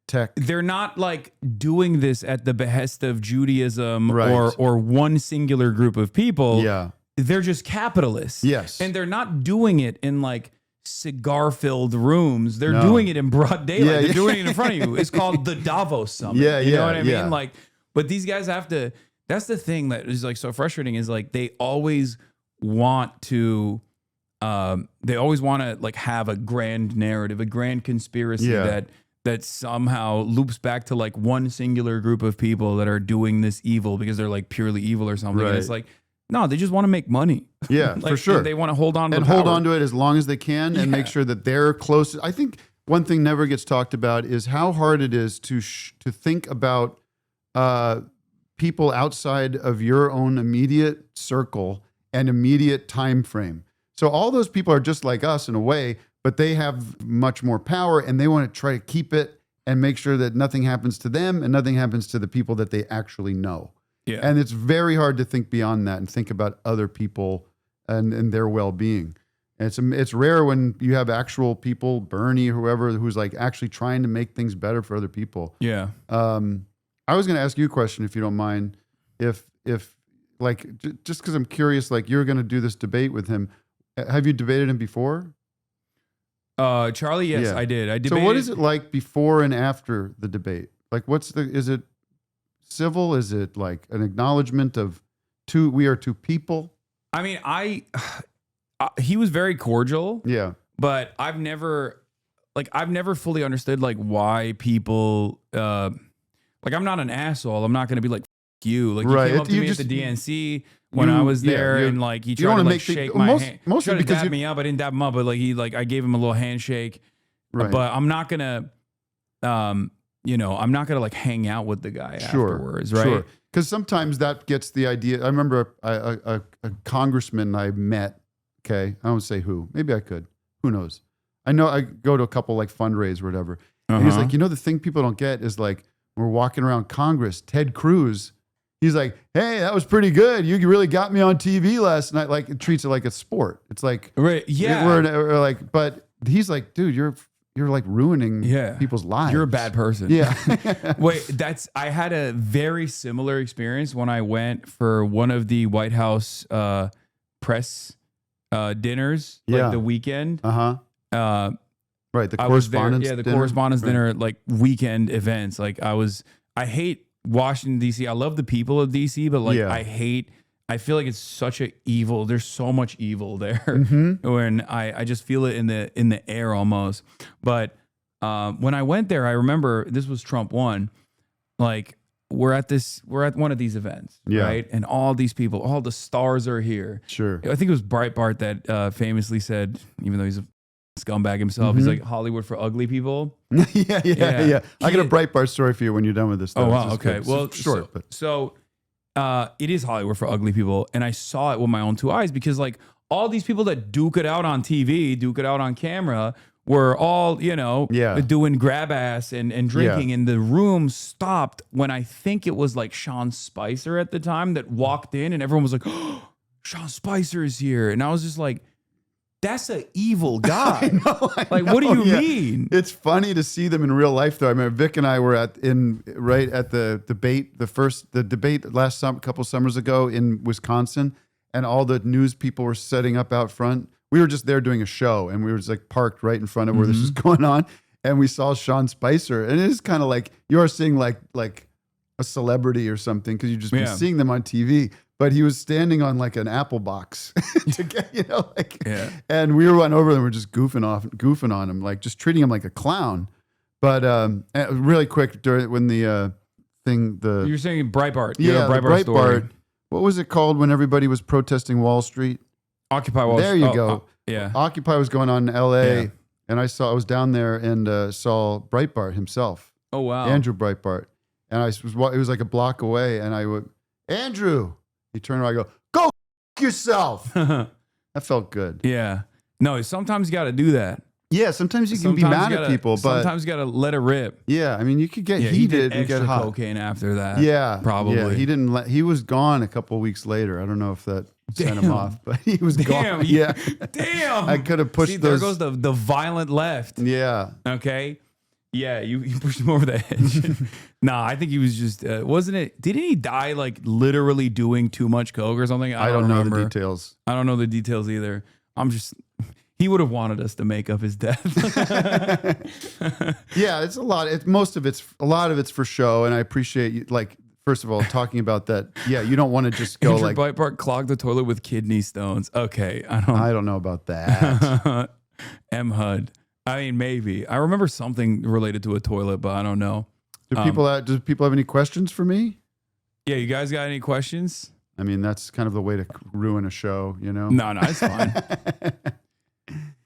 Tech. They're not like doing this at the behest of Judaism or one singular group of people. Yeah. They're just capitalists. Yes. And they're not doing it in like cigar-filled rooms. They're doing it in broad daylight. They're doing it in front of you. It's called the Davos Summit. You know what I mean? Like, but these guys have to, that's the thing that is like so frustrating, is like they always want to like have a grand narrative, a grand conspiracy that somehow loops back to like one singular group of people that are doing this evil because they're like purely evil or something. And it's like, no, they just want to make money. Yeah, like, for sure. They want to hold on to hold on to it as long as they can and make sure that they're close. I think one thing never gets talked about is how hard it is to think about people outside of your own immediate circle and immediate time frame. So all those people are just like us in a way, but they have much more power, and they want to try to keep it and make sure that nothing happens to them and nothing happens to the people that they actually know. Yeah. And it's very hard to think beyond that and think about other people and their well-being. And it's rare when you have actual people, Bernie or whoever, who's like actually trying to make things better for other people. Yeah. I was going to ask you a question, if you don't mind, if like, just because I'm curious, like you're going to do this debate with him. Have you debated him before? Charlie, yes, I did. I debated. So what is it like before and after the debate? Like, is it civil? Is it like an acknowledgement of we are two people? I mean, he was very cordial. Yeah. But I've never fully understood like why people, like, I'm not an asshole. I'm not going to be like, F you. Like, he came up to me at the DNC when I was there, and like he tried to like shake my hand. Mostly because he dab me up. I didn't dab him up, but like I gave him a little handshake. Right. But I'm not gonna, I'm not gonna like hang out with the guy afterwards, right? Sure. Because sometimes that gets the idea. I remember a congressman I met. Okay, I won't say who. Maybe I could. Who knows? I know I go to a couple like fundraise or whatever. And he's like, the thing people don't get is like, we're walking around Congress, Ted Cruz. He's like, hey, that was pretty good. You really got me on TV last night. Like, it treats it like a sport. It's like, right, yeah. We're like, but he's like, dude, you're like ruining people's lives. You're a bad person. Yeah. Wait, I had a very similar experience when I went for one of the White House press dinners, like the weekend. Right, the I was there. correspondence Yeah, the dinner. correspondence Right. dinner, like weekend events. Like I hate Washington D.C. I love the people of D.C., but like Yeah. I feel like it's such a evil. There's so much evil there, Mm-hmm. when I just feel it in the air almost. But when I went there, I remember this was Trump 1. Like we're at one of these events, Yeah. right? And all these people, all the stars are here. Sure. I think it was Breitbart that famously said, even though he's a scumbag himself, he's like, Hollywood for ugly people. yeah. I got a Breitbart story for you when you're done with this. Oh though. wow, It's just okay. good. Well, It's short, but so it is Hollywood for ugly people, and I saw it with my own 2 eyes, because like all these people that duke it out on TV, duke it out on camera, were all, doing grab ass and drinking, and the room stopped when I think it was like Sean Spicer at the time that walked in, and everyone was like, oh, Sean Spicer is here, and I was just like, that's an evil guy. I know, What do you yeah. mean? It's funny to see them in real life, though. I remember Vic and I were at the debate, the debate last couple summers ago in Wisconsin, and all the news people were setting up out front. We were just there doing a show, and we were just like parked right in front of where this was going on, and we saw Sean Spicer, and it is kind of like you are seeing like a celebrity or something, because you've just been seeing them on TV. But he was standing on like an apple box to get, and we went over and we're just goofing on him, like just treating him like a clown. But really quick, when the You're saying Breitbart. yeah, the Breitbart story. What was it called when everybody was protesting Wall Street? Occupy Wall There you go. Yeah. Occupy was going on in L.A. Yeah. and I was down there and saw Breitbart himself, Oh wow. Andrew Breitbart, and it was like a block away, and I would, Andrew. He turned around, I go f- yourself. That felt good. Yeah. No, sometimes you got to do that. Yeah, sometimes you can be mad at people, but sometimes you got to let it rip. yeah, I mean, you could get Yeah, he heated did and get extra hot. cocaine after that. Yeah, probably. Yeah, he didn't. He was gone a couple of weeks later. I don't know if that sent him off, but he was gone. Yeah, Damn. I could have pushed See, those. there goes the violent left. Yeah, Okay. Yeah, you pushed him over the edge. Nah, I think he was just wasn't it? Didn't he die like literally doing too much coke or something? I don't know the remember. details. I don't know the details either. He would have wanted us to make up his death. Yeah, it's a lot. A lot of it's for show, and I appreciate you. Like, first of all, talking about that. Yeah, you don't want to just go Andrew like, Breitbart clogged the toilet with kidney stones. Okay, I don't know about that. M HUD. I mean, maybe. I remember something related to a toilet, but I don't know. Do people have any questions for me? Yeah, you guys got any questions? I mean, that's kind of the way to ruin a show, you know? No, it's fine.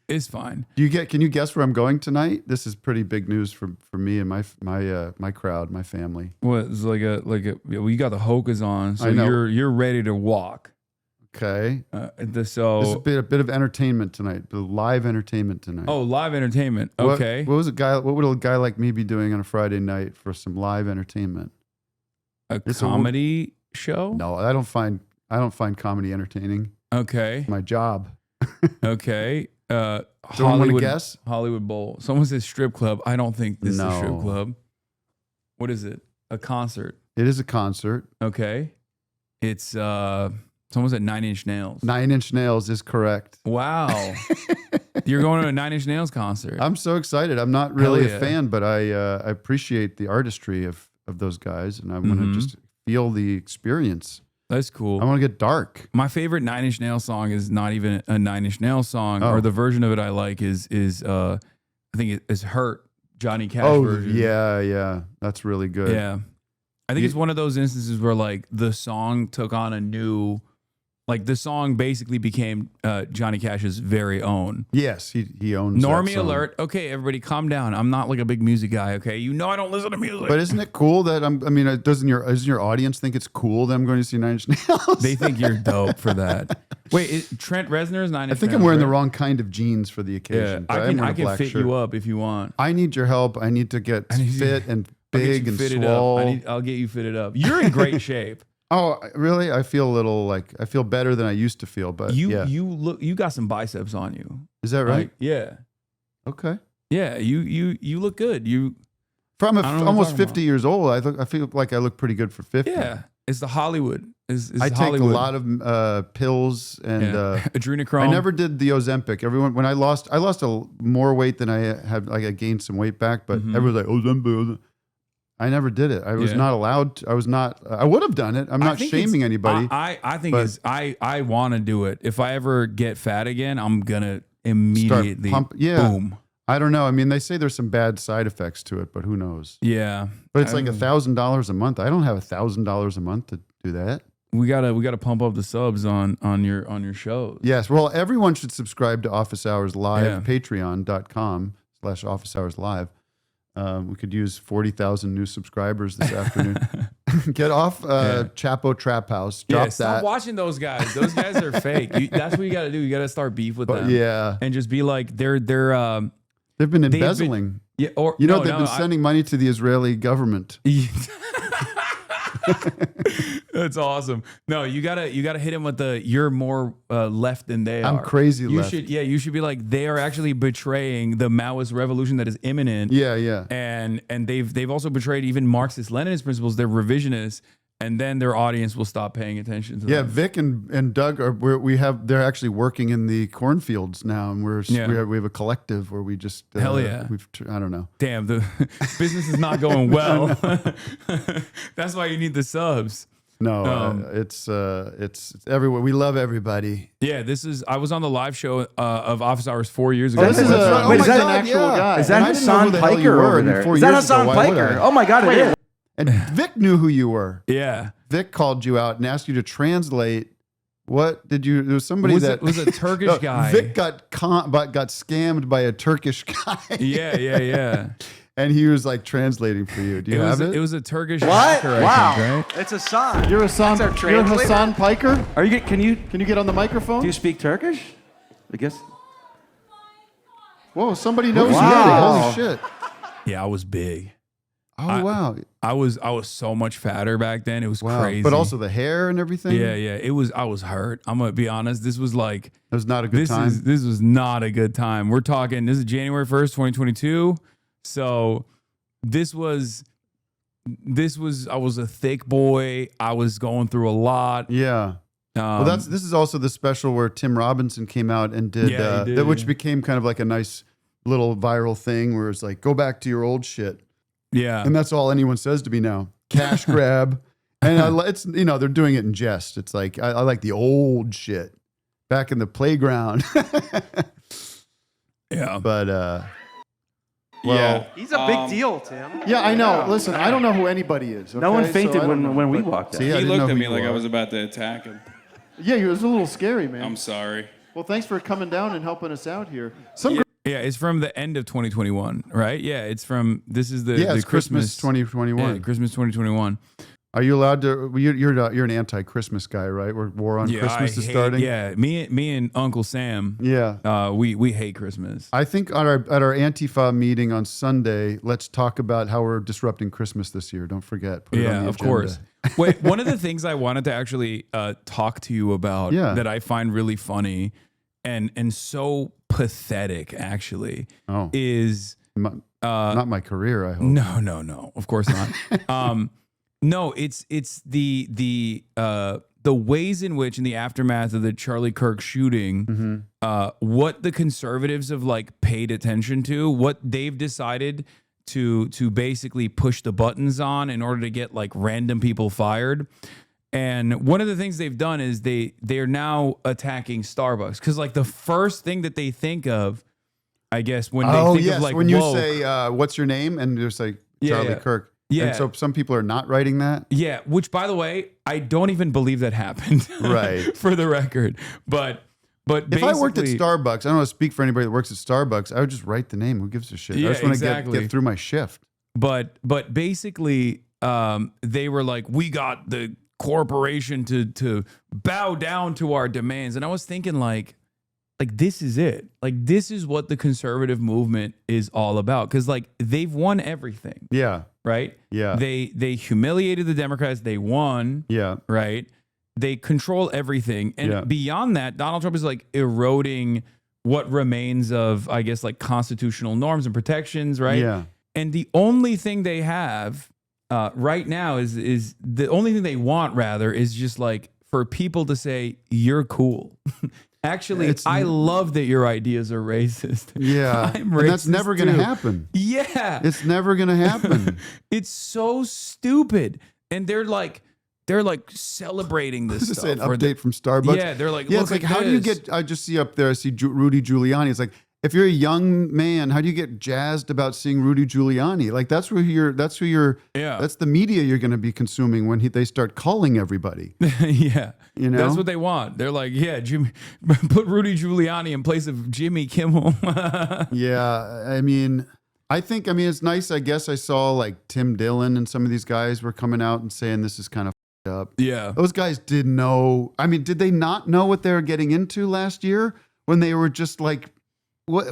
It's fine. Can you guess where I'm going tonight? This is pretty big news for me and my crowd, my family. What it's like a well, you got the hokas on, so I know. you're ready to walk. Okay. There's So a bit of entertainment tonight, live entertainment tonight. live entertainment. Okay. What would a guy like me be doing on a Friday night for some live entertainment? A comedy show? No, I don't find comedy entertaining. Okay. My job. Okay. Someone want to guess? Hollywood Bowl. Someone says strip club. I don't think this is a strip No. club. What is it? A concert. It is a concert. Okay. It's someone said 9 Inch Nails. 9 Inch Nails is correct. Wow. You're going to a 9 Inch Nails concert. I'm so excited. I'm not really Hell yeah. a fan, but I appreciate the artistry of those guys, and I want to just feel the experience. That's cool. I want to get dark. My favorite 9 Inch Nails song is not even a 9 Inch Nails song, Oh. or the version of it I like is I think it's Hurt, Johnny Cash Oh version. yeah, that's really good. Yeah. I think it's one of those instances where like the song took on a new, like the song basically became Johnny Cash's very own. Yes, he owns. that Normie song. alert. Okay, everybody calm down. I'm not like a big music guy, okay? You know I don't listen to music. But isn't it cool that doesn't your audience think it's cool that I'm going to see 9 Inch Nails? They think you're dope for that. Wait, Trent Reznor's 9 I Inch think Nails, I'm wearing the right? wrong kind of jeans for the Yeah, occasion. but I am can wearing a black fit shirt. you up if you want. I need your help. I need to get fit and I'll get big you and fitted swole. up. I'll get you fitted up. You're in great shape. Oh, really? I feel I feel better than I used to feel, but You yeah. you got some biceps on you. Is that right? Like, yeah. Okay. Yeah, you look good. I'm I don't know what almost you're talking 50 years old. I feel like I look pretty good for 50. Yeah. It's the Hollywood. It's I take Hollywood. a lot of pills and adrenochrome. I never did the Ozempic. When I lost more weight than I had. Like I gained some weight back, but everyone's like Ozempic. I never did it. I was not allowed to, I would have done it. I'm not shaming anybody. I think I want to do it. If I ever get fat again, I'm gonna immediately boom. I don't know. I mean, they say there's some bad side effects to it, but who knows? Yeah. But it's like $1,000 a month. I don't have $1,000 a month to do that. We gotta pump up the subs on your shows. Yes. Well, everyone should subscribe to Office Hours Live, patreon.com/Office Hours Live. We could use 40,000 new subscribers this afternoon. Get off Chapo Trap House. Drop Stop watching those guys. Those guys are fake. That's what you got to do. You got to start beef with them. Yeah. And just be like, they've been embezzling. They've been sending money to the Israeli government. That's awesome. No, you gotta hit him with you're more left than they are. I'm crazy left. You should be like, they are actually betraying the Maoist revolution that is imminent. Yeah. And they've also betrayed even Marxist-Leninist principles. They're revisionists. And then their audience will stop paying attention to them. Yeah, Vic and Doug they're actually working in the cornfields now, and we have a collective where we just hell yeah. I don't know. Damn, the business is not going well. That's why you need the subs. No, it's everywhere. We love everybody. Yeah, I was on the live show of Office Hours 4 years ago. Is that an actual guy? Is that Hasan Piker over there? Is that Hasan Piker? Oh my God, it is. And Vic knew who you were. Yeah. Vic called you out and asked you to translate. What did you? There was somebody it was a Turkish guy. Vic got scammed by a Turkish guy. Yeah. And he was like translating for you. Do you have it? It was a Turkish what? hacker, Wow. I think, right? It's Hasan. You're Hasan. You're Hasan Piker. Are you? Can you get on the microphone? Do you speak Turkish? I guess. Whoa! Somebody knows you. Wow. Holy shit! Yeah, I was big. Oh wow! I was so much fatter back then. It was crazy. But also the hair and everything. Yeah. I was hurt. I'm gonna be honest. This was like. It was not a good time. This was not a good time. We're talking. This is January 1st, 2022. So, this was. I was a thick boy. I was going through a lot. Yeah. Well, this is also the special where Tim Robinson came out and did, which became kind of like a nice little viral thing where it's like, go back to your old shit. Yeah. And that's all anyone says to me now. Cash grab. And it's they're doing it in jest. It's like, I like the old shit back in the playground. Yeah. But, well, he's a big deal, Tim. Yeah, I know. Listen, I don't know who anybody is. Okay? No one fainted when we walked in. He looked at me like I was about to attack him. Yeah, it was a little scary, man. I'm sorry. Well, thanks for coming down and helping us out here. Yeah, it's from the end of 2021, right? Yeah, it's from it's Christmas 2021. Yeah, Christmas 2021. Are you allowed to? You're an anti-Christmas guy, right? Where War on Christmas is starting. Yeah, me and Uncle Sam. Yeah, we hate Christmas. I think at our Antifa meeting on Sunday, let's talk about how we're disrupting Christmas this year. Don't forget. Put it on the of agenda. course. Wait, one of the things I wanted to actually talk to you about that I find really funny and so pathetic actually is not my career. I hope. No, of course not. No, it's the ways in which in the aftermath of the Charlie Kirk shooting, what the conservatives have like paid attention to, what they've decided to basically push the buttons on in order to get like random people fired. And one of the things they've done is they're now attacking Starbucks because like the first thing that they think of, I guess, when they think of like when you say what's your name and just like Charlie Kirk. Yeah. And so some people are not writing that. Yeah, which by the way, I don't even believe that happened. Right. For the record. But if I worked at Starbucks, I don't want to speak for anybody that works at Starbucks, I would just write the name. Who gives a shit? Yeah, I just want to get through my shift. But basically, they were like, we got the corporation to bow down to our demands. And I was thinking like this is it. Like this is what the conservative movement is all about. Because like they've won everything. Yeah. Right? Yeah. They humiliated the Democrats. They won. Yeah. Right? They control everything. And beyond that, Donald Trump is like eroding what remains of, I guess, like constitutional norms and protections, right? Yeah. And the only thing they have right now is the only thing they want rather is just like for people to say you're cool. Actually, I love that your ideas are racist. Yeah, I'm and that's racist never going to too. happen. Yeah, it's never going to happen. It's so stupid, and they're like celebrating this stuff. An update from Starbucks. Yeah, they're like, yeah, look it's like, at how do you this. get? I just see up there. I see Rudy Giuliani. It's like, if you're a young man, how do you get jazzed about seeing Rudy Giuliani? Like that's who you're. That's the media you're going to be consuming when they start calling everybody. Yeah, you know, that's what they want. They're like, yeah, Jimmy, put Rudy Giuliani in place of Jimmy Kimmel. Yeah, I mean, it's nice. I guess I saw like Tim Dillon and some of these guys were coming out and saying this is kind of up. Yeah, those guys didn't know. I mean, did they not know what they were getting into last year when they were just like, what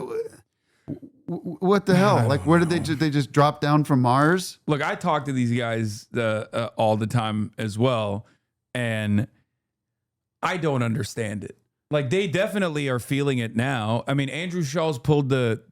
the hell? Like, where did they just drop down from Mars? Look, I talk to these guys all the time as well, and I don't understand it. Like, they definitely are feeling it now. I mean, Andrew Schultz pulled the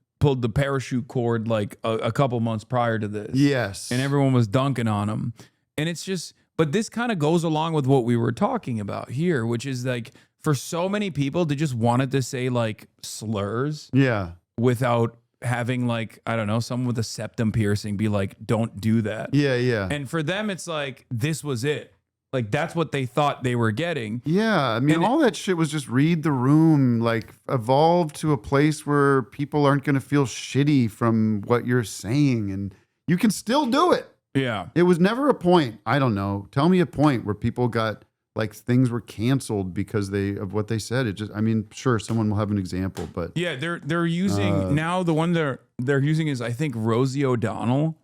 parachute cord like a couple months prior to this. Yes, and everyone was dunking on him, and it's just. But this kind of goes along with what we were talking about here, which is like for so many people, they just wanted to say like slurs. Yeah. Without having like, I don't know, someone with a septum piercing be like, don't do that. Yeah, yeah. And for them, it's like, this was it. Like, that's what they thought they were getting. Yeah. I mean, all that shit was just read the room, like evolve to a place where people aren't going to feel shitty from what you're saying. And you can still do it. Yeah. It was never a point. I don't know. Tell me a point where people got like things were canceled because of what they said. It just, I mean, sure, someone will have an example, but yeah, they're using now the one they're using is I think Rosie O'Donnell.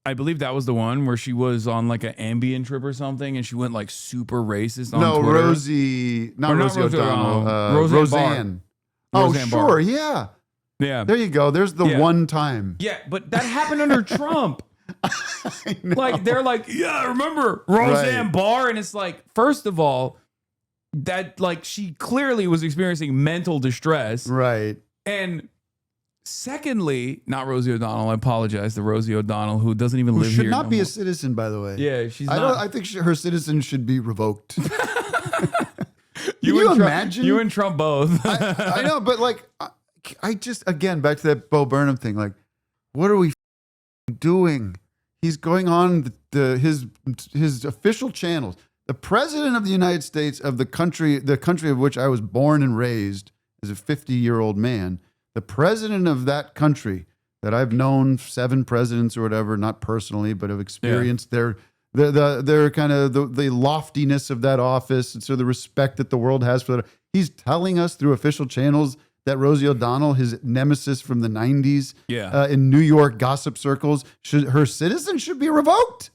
I believe that was the one where she was on like an Ambien trip or something, and she went like super racist on Twitter. Rosie O'Donnell, Roseanne. Oh, Roseanne sure, Barr. Yeah. There you go. There's the one time. Yeah, but that happened under Trump. Like they're like, yeah, remember Roseanne Barr, and it's like, first of all, that like she clearly was experiencing mental distress, right? And secondly, not Rosie O'Donnell. I apologize to Rosie O'Donnell, who doesn't even live here. Should not be a citizen, by the way. Yeah, she's not. I think her citizen should be revoked. you imagine? You and Trump both. I know, but like, I just again back to that Bo Burnham thing. Like, what are we doing? He's going on his official channels. The president of the United States of the country of which I was born and raised as a 50-year-old man. The president of that country that I've known 7 presidents or whatever, not personally, but have experienced their kind of the loftiness of that office, and so the respect that the world has for that. He's telling us through official channels that Rosie O'Donnell, his nemesis from the 90s, in New York gossip circles, her citizen should be revoked.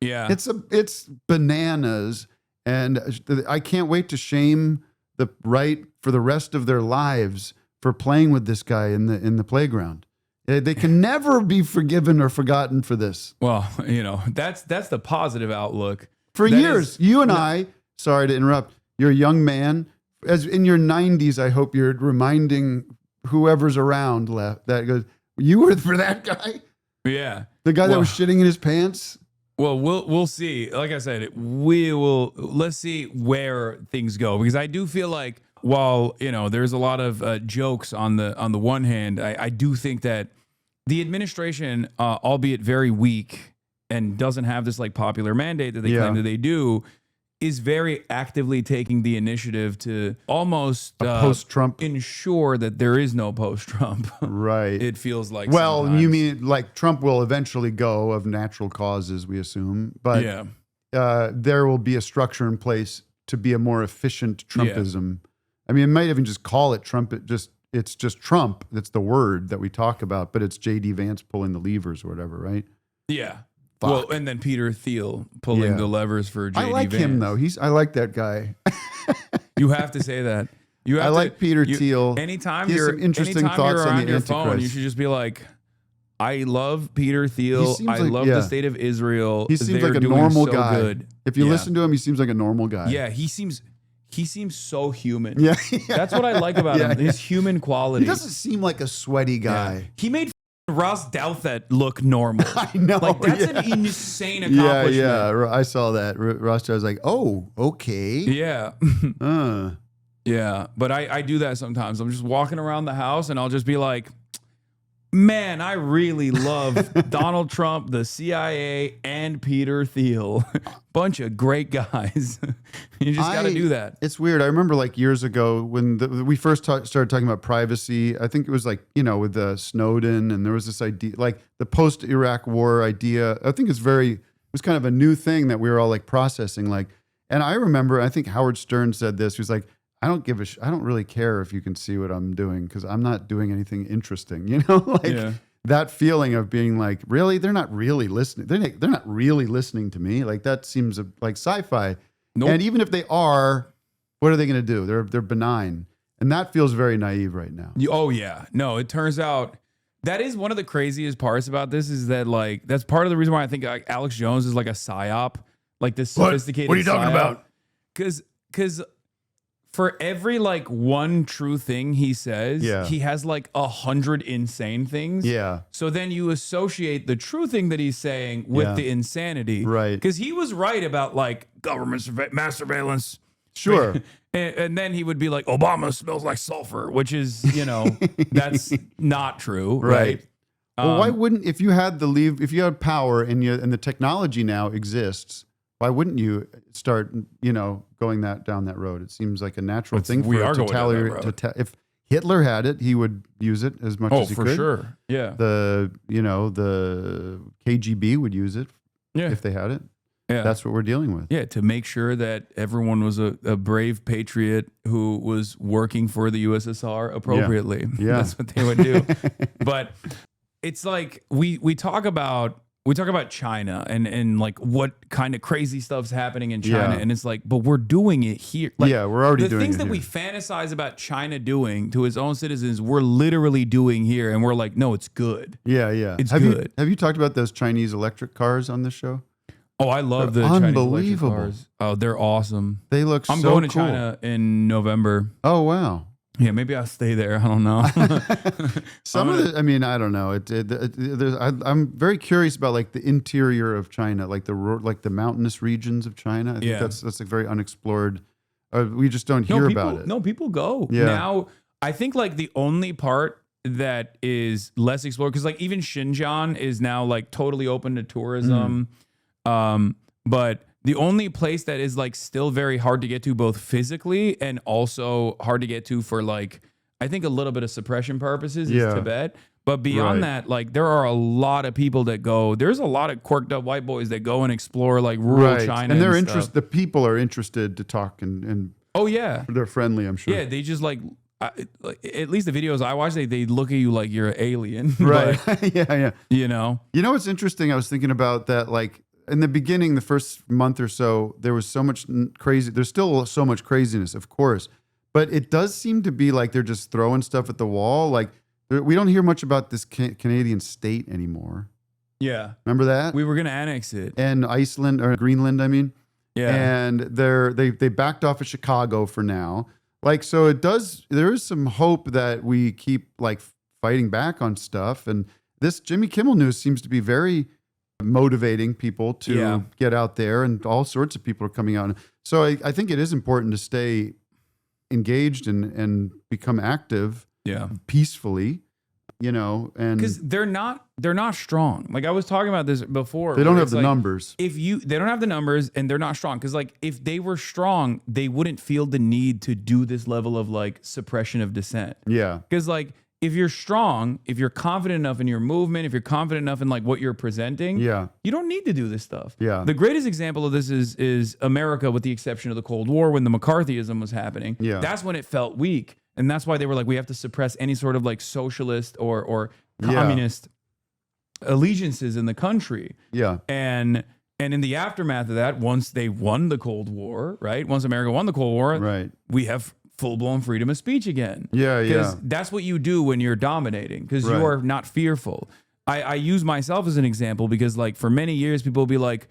Yeah. It's bananas. And I can't wait to shame the right for the rest of their lives for playing with this guy in the playground. They can never be forgiven or forgotten for this. Well, you know, that's the positive outlook. For years, you and I, sorry to interrupt, you're a young man. As in your 90s, I hope you're reminding whoever's around that goes, you were for that guy? Yeah. The guy that was shitting in his pants? Well, we'll see. Like I said, let's see where things go, because I do feel like while, you know, there's a lot of jokes on the one hand, I do think that the administration, albeit very weak and doesn't have this like popular mandate that they claim that they do, is very actively taking the initiative to almost post-Trump ensure that there is no post-Trump. Right. It feels like. Well, sometimes. you mean like Trump will eventually go of natural causes, we assume, but there will be a structure in place to be a more efficient Trumpism. I mean, it might even just call it Trump. It's just Trump. That's the word that we talk about, but it's J.D. Vance pulling the levers or whatever, right? Yeah. Fuck. Well, and then Peter Thiel pulling the levers for J.D. I like Vance. him though. I like that guy. You have to say that. I like Peter Thiel. Anytime you're on your phone, you should just be like, I love Peter Thiel. I love the state of Israel. He seems like a normal guy. Good. If you listen to him, he seems like a normal guy. Yeah, he seems so human. Yeah. That's what I like about him. His human quality. He doesn't seem like a sweaty guy. Yeah. He made Ross Douthat look normal? I know. Like, that's an insane accomplishment. Yeah. I saw that. Ross was like, oh, okay. Yeah. Yeah. But I do that sometimes. I'm just walking around the house and I'll just be like, man, I really love Donald Trump, the CIA, and Peter Thiel. Bunch of great guys. You just got to do that. It's weird. I remember like years ago when we first started talking about privacy. I think it was like, with Snowden, and there was this idea, like the post-Iraq war idea. I think it was kind of a new thing that we were all like processing. Like, and I remember, I think Howard Stern said this. He was like, I don't really care if you can see what I'm doing because I'm not doing anything interesting, that feeling of being like, really, they're not really listening. They're not really listening to me. Like that seems like sci-fi. Nope. And even if they are, what are they going to do? They're benign, and that feels very naive right now. Oh yeah, no. It turns out that is one of the craziest parts about this is that like that's part of the reason why I think like Alex Jones is like a psyop, like this sophisticated. What are you talking about? Because. For every like one true thing he says, he has like 100 insane things. Yeah. So then you associate the true thing that he's saying with the insanity. Right. Because he was right about like government mass surveillance. Sure. And then he would be like, Obama smells like sulfur, which is, that's not true. Right. Well, why wouldn't, if you had power and the technology now exists, why wouldn't you start, going down that road? It seems like a natural thing for a totalitarian. If Hitler had it, he would use it as much as he could. Oh, for sure. Yeah. The KGB would use it if they had it. Yeah. That's what we're dealing with. Yeah, to make sure that everyone was a brave patriot who was working for the USSR appropriately. Yeah. That's what they would do. But it's like we talk about China and like what kind of crazy stuff's happening in China. And it's like, but we're doing it here. Like, we're already doing it. The things that we fantasize about China doing to its own citizens, we're literally doing here. And we're like, no, it's good. Yeah. It's good. Have you talked about those Chinese electric cars on this show? Oh, I love the Chinese electric cars. Oh, they're awesome. They look so cool. I'm going to China in November. Oh, wow. Yeah, maybe I'll stay there. I don't know. I don't know. I'm very curious about like the interior of China, like the mountainous regions of China. I think that's like very unexplored. We just don't hear about it. No, people go. Yeah. Now, I think like the only part that is less explored, because like even Xinjiang is now like totally open to tourism. But the only place that is like still very hard to get to both physically and also hard to get to for like, I think a little bit of suppression purposes is Tibet. But beyond that, like there are a lot of people that go, there's a lot of quirked up white boys that go and explore like rural China. And they're interested, the people are interested to talk and oh yeah. They're friendly, I'm sure. Yeah. They just like at least the videos I watch, they look at you like you're an alien. Right. But, yeah. You know what's interesting? I was thinking about that, like, in the beginning, the first month or so, there was so much crazy. There's still so much craziness, of course, but it does seem to be like they're just throwing stuff at the wall. Like we don't hear much about this Canadian state anymore. Yeah, remember that we were going to annex it, and Iceland or Greenland, I mean. Yeah, and they backed off of Chicago for now. Like so, there is some hope that we keep like fighting back on stuff. And this Jimmy Kimmel News seems to be very motivating people to get out there, and all sorts of people are coming out. So I think it is important to stay engaged and become active peacefully, and because they're not strong. Like I was talking about this before. They don't have the numbers. They don't have the numbers, and they're not strong. Because like if they were strong, they wouldn't feel the need to do this level of like suppression of dissent. Yeah. Because like if you're strong, if you're confident enough in your movement, if you're confident enough in like what you're presenting, you don't need to do this stuff. Yeah. The greatest example of this is America, with the exception of the Cold War, when the McCarthyism was happening. Yeah. That's when it felt weak. And that's why they were like, we have to suppress any sort of like socialist or communist allegiances in the country. Yeah. And in the aftermath of that, once they won the Cold War, right? Once America won the Cold War, we have full-blown freedom of speech again. Yeah. Because that's what you do when you're dominating, because you are not fearful. I use myself as an example because like for many years, people will be like,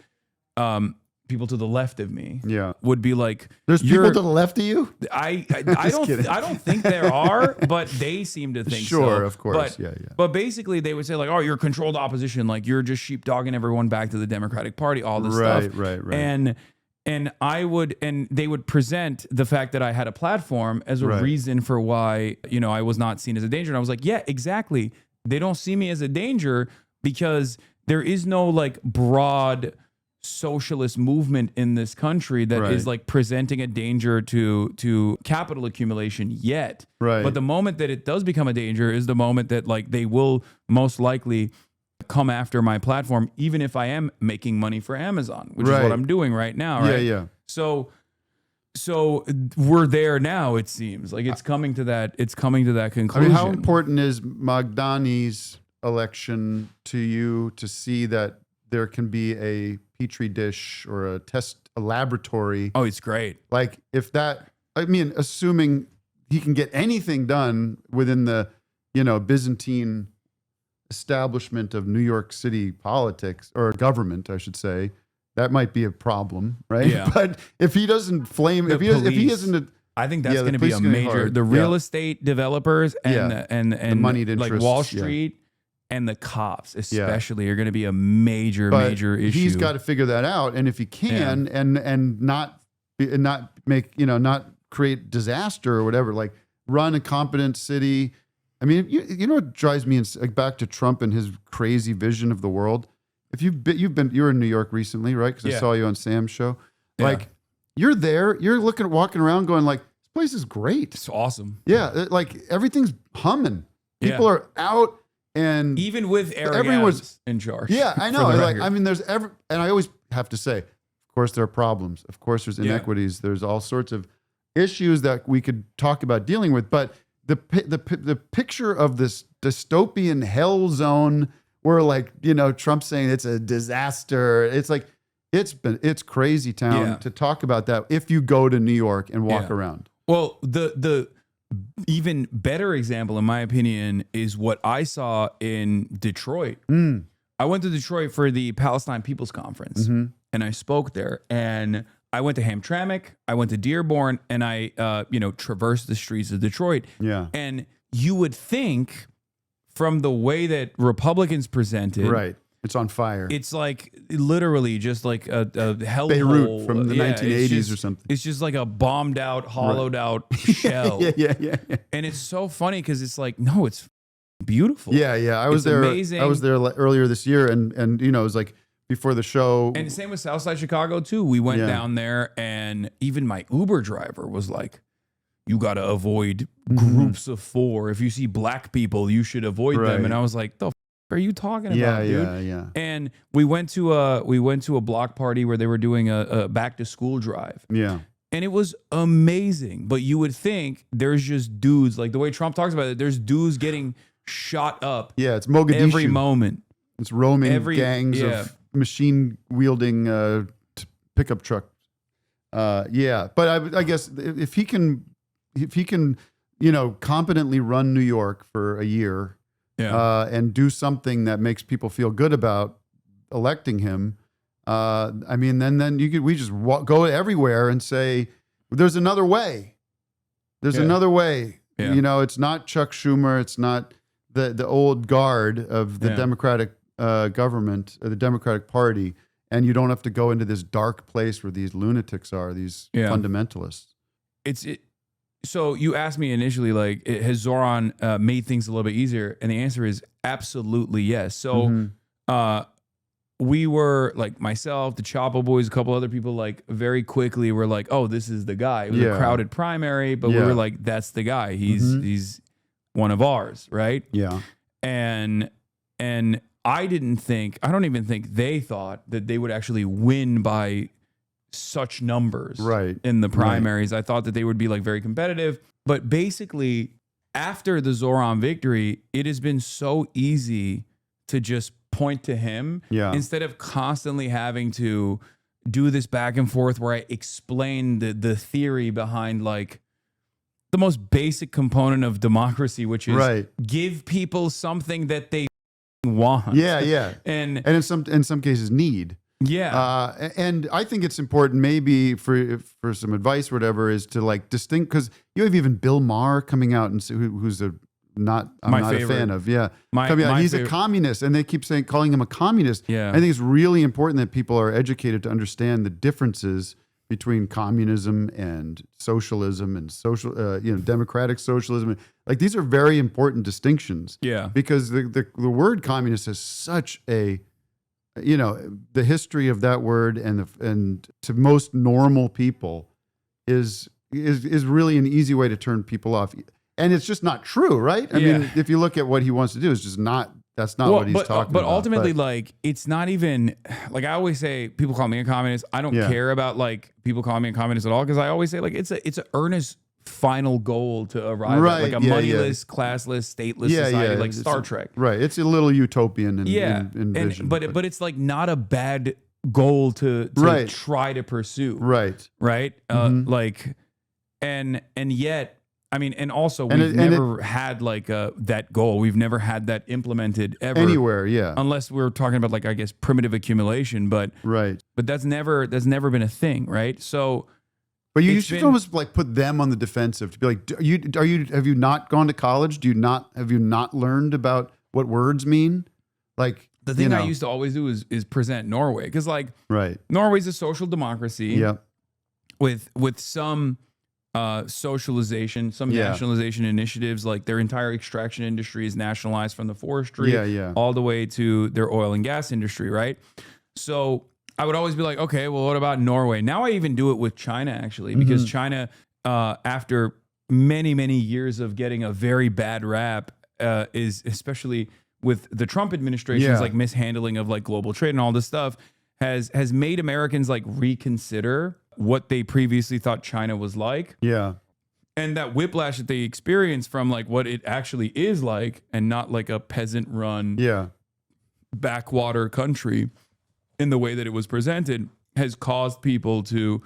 people to the left of me Yeah. would be like, there's people to the left of you? I don't think there are, but they seem to think so. Sure, of course. But, but basically they would say like, oh, you're controlled opposition. Like you're just sheepdogging everyone back to the Democratic Party, all this stuff. Right. And they would present the fact that I had a platform as a reason for why, you know, I was not seen as a danger. And I was like, yeah, exactly. They don't see me as a danger because there is no like broad socialist movement in this country that is like presenting a danger to capital accumulation yet. Right. But the moment that it does become a danger is the moment that like they will most likely come after my platform, even if I am making money for Amazon, which is what I'm doing right now. Right. Yeah. So we're there now. It seems like it's coming to that. It's coming to that conclusion. I mean, how important is Magdani's election to you to see that there can be a petri dish or a laboratory? Oh, it's great. Like if that, I mean, assuming he can get anything done within the, you know, Byzantine establishment of New York City politics or government, I should say, that might be a problem, right? Yeah. But if he doesn't flame, if he isn't, I think that's going to be a major. The real estate developers and the moneyed like interests, Wall Street and the cops, especially, are going to be a major issue. He's got to figure that out, and if he can, and not make, you know, not create disaster or whatever, like run a competent city. I mean, you know what drives me back to Trump and his crazy vision of the world. If you were in New York recently, right? Because I saw you on Sam's show. Like you're there, you're walking around, going like, this place is great. It's awesome. Yeah, like everything's humming. People are out, and even with everyone's in charge. Yeah, I know. Like, I mean, and I always have to say, of course, there are problems. Of course, there's inequities. There's all sorts of issues that we could talk about dealing with, but the picture of this dystopian hell zone where, like, you know, Trump's saying it's a disaster. It's like it's crazy town to talk about that if you go to New York and walk around. Well, the even better example, in my opinion, is what I saw in Detroit. I went to Detroit for the Palestine People's Conference, and I spoke there. And I went to Hamtramck, I went to Dearborn, and I, traversed the streets of Detroit. Yeah. And you would think, from the way that Republicans presented, right, it's on fire. It's like literally just like a hellhole. Beirut from the 1980s or something. It's just like a bombed out, hollowed out shell. Yeah. And it's so funny because it's like, no, it's beautiful. Yeah. I was there. Amazing. I was there earlier this year, and you know, it was like before the show. And same with Southside Chicago too. We went down there, and even my Uber driver was like, you got to avoid groups of four. If you see black people, you should avoid them. And I was like, the f are you talking about, dude? Yeah. And we went to a block party where they were doing a back to school drive. Yeah. And it was amazing. But you would think there's just dudes, like the way Trump talks about it, there's dudes getting shot up. Yeah, it's Mogadishu. Every moment. It's roaming gangs of machine wielding pickup trucks. But I guess if he can, you know, competently run New York for a year, and do something that makes people feel good about electing him, I mean, then we just go everywhere and say, there's another way. There's another way. Yeah. You know, it's not Chuck Schumer. It's not the old guard of the Democratic government, or the Democratic Party. And you don't have to go into this dark place where these lunatics are, these fundamentalists. So you asked me initially, like, has Zoran made things a little bit easier? And the answer is absolutely yes. So we were, like, myself, the Chapo Boys, a couple other people, like, very quickly were like, oh, this is the guy. It was a crowded primary, but we were like, that's the guy. He's one of ours, right? Yeah. And I don't even think they thought that they would actually win by such numbers in the primaries. I thought that they would be like very competitive, but basically after the Zoran victory, it has been so easy to just point to him instead of constantly having to do this back and forth where I explain the theory behind like the most basic component of democracy, which is give people something that they want. Yeah. And in some cases need. Yeah. And I think it's important maybe for some advice or whatever is to like distinct, because you have even Bill Maher coming out and who's I'm not a fan of. Yeah. Coming out, he's a communist, and they keep calling him a communist. Yeah. I think it's really important that people are educated to understand the differences between communism and socialism and democratic socialism. Like these are very important distinctions. Yeah. Because the word communist has such a, the history of that word and to most normal people is really an easy way to turn people off. And it's just not true, right? I mean, if you look at what he wants to do, it's just that's not what he's talking about. But ultimately, like, it's not even, like, I always say, people call me a communist. I don't care about, like, people calling me a communist at all, because I always say, like, it's an earnest final goal to arrive at, like, a moneyless, classless, stateless society, like Star Trek. Right. It's a little utopian in vision. But it's, like, not a bad goal to try to pursue. Right. Right? Like, and yet, I mean, and also we've never had like that goal. We've never had that implemented ever anywhere. Yeah, unless we're talking about like, I guess, primitive accumulation. But but that's never been a thing, right? So, but you should almost like put them on the defensive to be like, have you not gone to college? Have you not learned about what words mean? Like the thing I used to always do is present Norway, because like Norway's a social democracy. Yeah, with some socialization, some nationalization initiatives, like their entire extraction industry is nationalized, from the forestry all the way to their oil and gas industry, right? So I would always be like, okay, well, what about Norway? Now I even do it with China, actually, because China, after many, many years of getting a very bad rap, is, especially with the Trump administration's like mishandling of like global trade and all this stuff, has made Americans like reconsider what they previously thought China was like. Yeah. And that whiplash that they experienced from like what it actually is like, and not like a peasant run backwater country in the way that it was presented, has caused people to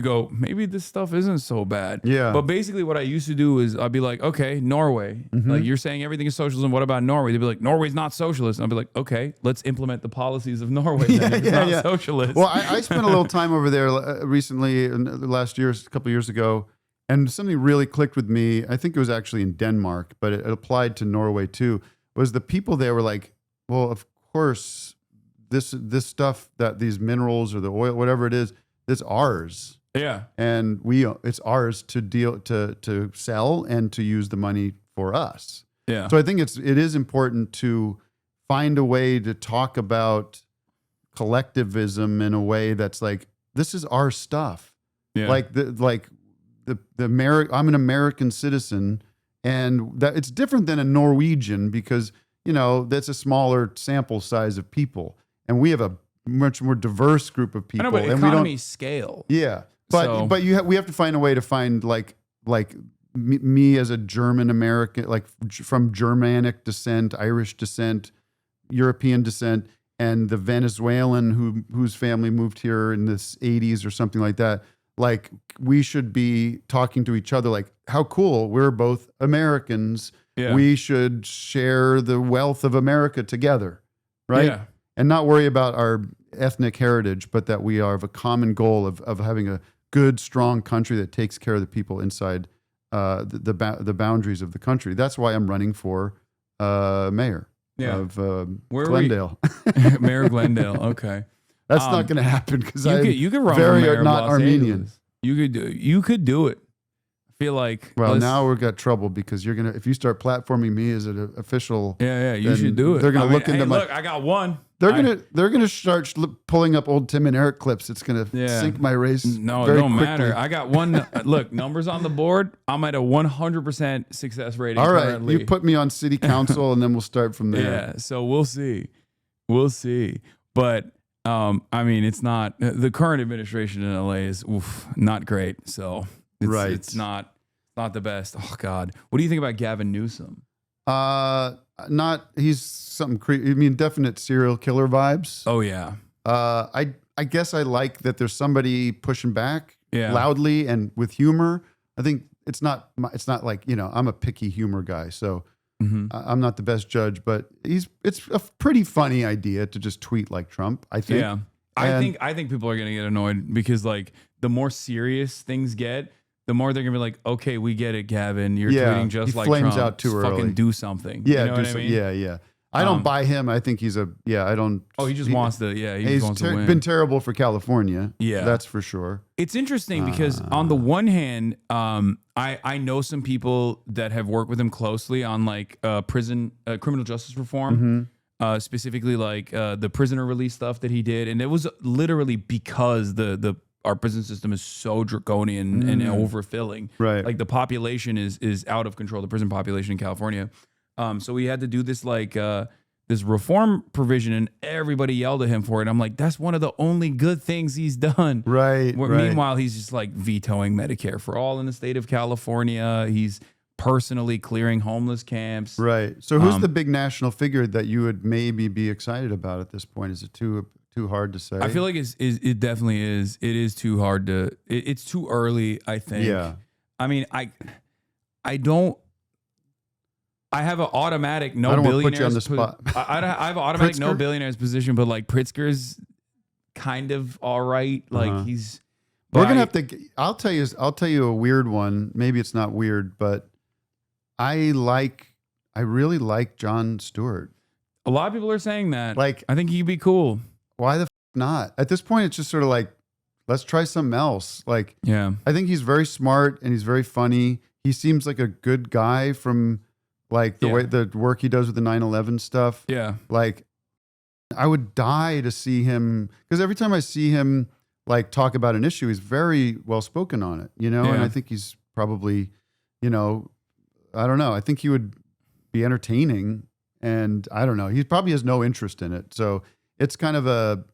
go, maybe this stuff isn't so bad. Yeah. But basically what I used to do is I'd be like, okay, Norway, like you're saying everything is socialism. What about Norway? They'd be like, Norway's not socialist. And I'd be like, okay, let's implement the policies of Norway. Then, if it's not socialist. Well, I spent a little time over there recently, last year, a couple of years ago, and something really clicked with me. I think it was actually in Denmark, but it applied to Norway too. Was the people there were like, well, of course, this stuff, that these minerals or the oil, whatever it is, it's ours. Yeah. And it's ours to sell and to use the money for us. Yeah. So I think it is important to find a way to talk about collectivism in a way that's like, this is our stuff. Yeah. I'm an American citizen, and that it's different than a Norwegian, because, that's a smaller sample size of people. And we have a much more diverse group of people. I know, but and economies scale. Yeah. But we have to find a way to find like me as a German American, like from Germanic descent, Irish descent, European descent, and the Venezuelan whose family moved here in the 80s or something like that. Like, we should be talking to each other like, how cool, we're both Americans. Yeah. We should share the wealth of America together, right? Yeah. And not worry about our ethnic heritage, but that we have a common goal of having a good, strong country that takes care of the people inside the boundaries of the country. That's why I'm running for mayor of Glendale. Mayor of Glendale. Okay, that's not going to happen, because you could run very mayor not of Los Armenian. Angeles. You could do it. I feel like. Well, now we've got trouble, because if you start platforming me as an official, you should do it. They're going to look into my. Look, I got one. They're gonna start pulling up old Tim and Eric clips. It's gonna sink my race. No, it very don't quickly. matter. I got one. Look, numbers on the board. I'm at a 100% success rating. All right, currently. you put me on city council, and then we'll start from there. Yeah, so we'll see. But I mean, it's not, the current administration in LA is not great. So it's not the best. Oh God, what do you think about Gavin Newsom? He's something creepy. I mean, definite serial killer vibes. Oh yeah. I guess I like that there's somebody pushing back loudly and with humor. I think it's not like, I'm a picky humor guy. So I'm not the best judge, but it's a pretty funny idea to just tweet like Trump, I think. Yeah. I think people are going to get annoyed because like the more serious things get, the more they're going to be like, okay, we get it, Gavin. You're tweeting just like flames Trump. out too Just early. fucking do something. Yeah, you know what I mean? yeah. I don't buy him. I think he's I don't. Oh, he just wants to, he just wants to win. Been terrible for California. Yeah. That's for sure. It's interesting because on the one hand, I know some people that have worked with him closely on like criminal justice reform, specifically like the prisoner release stuff that he did. And it was literally because our prison system is so draconian and overfilling. Right. Like the population is out of control, the prison population in California. So we had to do this like this reform provision, and everybody yelled at him for it. I'm like, that's one of the only good things he's done. Right. Meanwhile, he's just like vetoing Medicare for all in the state of California. He's personally clearing homeless camps. Right. So who's the big national figure that you would maybe be excited about at this point? Is it too hard to say? I feel like it definitely is. It is too hard to. It's too early, I think. Yeah. I mean, I don't. I have an automatic no I don't want to billionaires. put you on the spot. I have an automatic no Pritzker? billionaires position, but like Pritzker's kind of all right. Like he's. We're gonna have to. I'll tell you a weird one. Maybe it's not weird, but I really like Jon Stewart. A lot of people are saying that. Like, I think he'd be cool. Why the f not? At this point, it's just sort of like, let's try something else. Like, Yeah. I think he's very smart and he's very funny. He seems like a good guy from like the work he does with the 9/11 stuff. Yeah. Like, I would die to see him, because every time I see him like talk about an issue, he's very well spoken on it, you know? Yeah. And I think he's probably, I don't know. I think he would be entertaining, and I don't know. He probably has no interest in it. So it's kind of a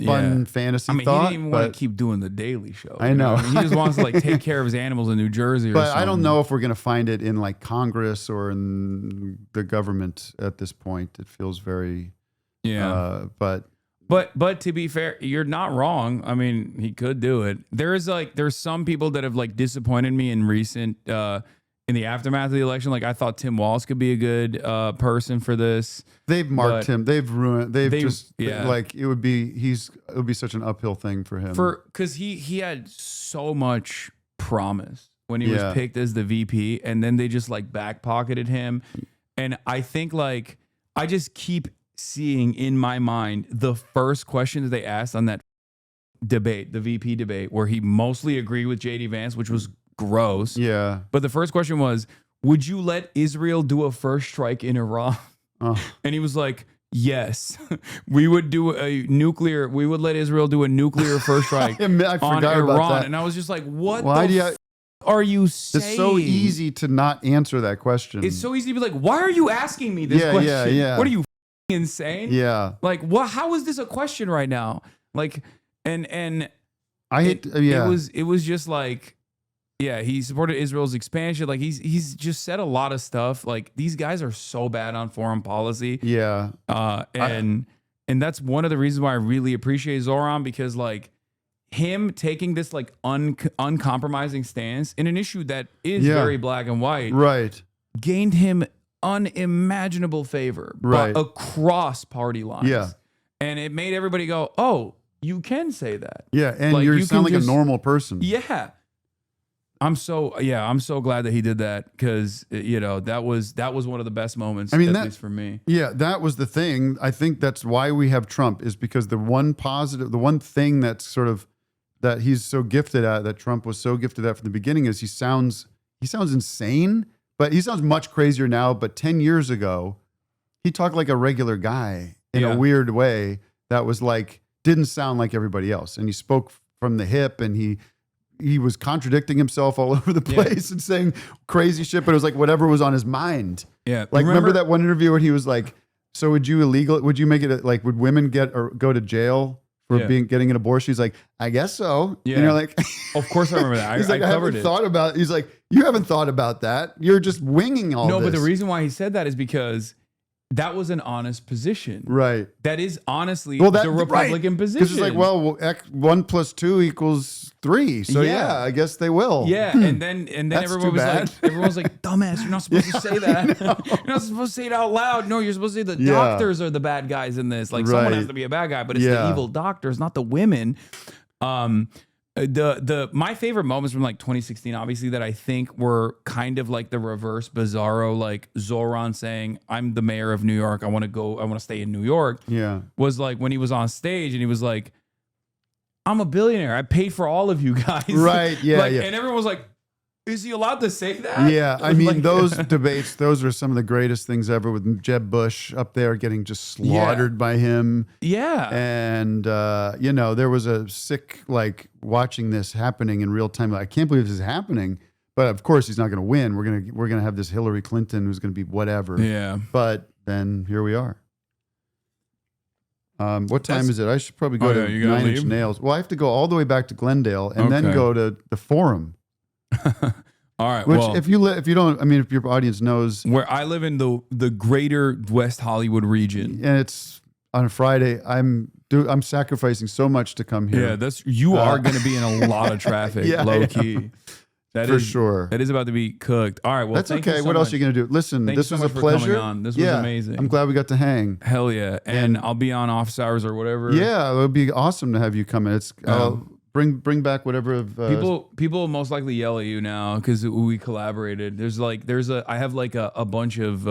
fun fantasy I mean, thought. he didn't even want to keep doing the Daily Show. I know. He just wants to like take care of his animals in New Jersey or But something. I don't know if we're going to find it in like Congress or in the government at this point. It feels very, But to be fair, you're not wrong. I mean, he could do it. There's some people that have like disappointed me in recent in the aftermath of the election. Like I thought Tim Walz could be a good person for this. They've marked him. They've ruined. They've just yeah. like it would be such an uphill thing for him. Because he had so much promise when he was picked as the VP, and then they just like back pocketed him. And I think like I just keep seeing in my mind the first questions they asked on that debate, the VP debate, where he mostly agreed with JD Vance, which was gross. Yeah. But the first question was, would you let Israel do a first strike in Iran? And he was like, yes, we would let Israel do a nuclear first strike I on forgot Iran. about that. And I was just like, what Why do you? are you saying? It's so easy to not answer that question. It's so easy to be like, why are you asking me this question? Yeah. What are you insane? Yeah. Like, what? How is this a question right now? Like, and I hate. It was just like, yeah, he supported Israel's expansion. Like he's just said a lot of stuff. Like these guys are so bad on foreign policy. Yeah. And that's one of the reasons why I really appreciate Zoran, because like him taking this like uncompromising stance in an issue that is very black and white, right, gained him unimaginable favor across party lines. Yeah. And it made everybody go, oh, you can say that. Yeah, and like, you sound like a normal person. Yeah. I'm so glad that he did that, because that was one of the best moments, at least for me. Yeah, that was the thing. I think that's why we have Trump, is because the one thing that's sort of that he's so gifted at, that Trump was so gifted at from the beginning, is he sounds insane, but he sounds much crazier now. But 10 years ago, he talked like a regular guy in a weird way that was like, didn't sound like everybody else, and he spoke from the hip, and he was contradicting himself all over the place and saying crazy shit, but it was like whatever was on his mind. Yeah. Like, remember that one interview when he was like, so would you make it like, would women go to jail for getting an abortion? He's like, I guess so. Yeah. And you're like, of course I remember that. He's like, I haven't thought about it. He's like, you haven't thought about that. You're just winging all this. No, but the reason why he said that is because that was an honest position. Right. That is honestly the Republican position. Because it's like, well, 1 + 2 = 3. So yeah, I guess they will. Yeah, and then everyone was like, dumbass, you're not supposed to say that. You're not supposed to say it out loud. No, you're supposed to say the doctors are the bad guys in this. Like someone has to be a bad guy, but it's the evil doctors, not the women. My favorite moments from like 2016, obviously, that I think were kind of like the reverse Bizarro, like Zoran saying, "I'm the mayor of New York. I want to stay in New York." Yeah, was like when he was on stage and he was like, "I'm a billionaire. I paid for all of you guys." Right. Yeah. Like, and everyone was like, "Is he allowed to say that?" Yeah, I mean, those debates, those were some of the greatest things ever, with Jeb Bush up there getting just slaughtered by him. Yeah. And, you know, there was a sick, like, watching this happening in real time. Like, I can't believe this is happening. But, of course, he's not going to win. We're gonna have this Hillary Clinton who's going to be whatever. Yeah. But then here we are. What time is it? I should probably go to 9 Inch Nails. Well, I have to go all the way back to Glendale and then go to the Forum. All right. Which, well, if your audience knows, where I live in the greater West Hollywood region, and it's on a Friday, I'm sacrificing so much to come here. Yeah, you are going to be in a lot of traffic, low key. That for is sure. That is about to be cooked. All right. Well, that's okay. What else are you going to do? Listen, this was a pleasure. This was amazing. I'm glad we got to hang. Hell yeah. And I'll be on office hours or whatever. Yeah, it would be awesome to have you come in. It's bring back whatever of people will most likely yell at you now because we collaborated. I have like a bunch of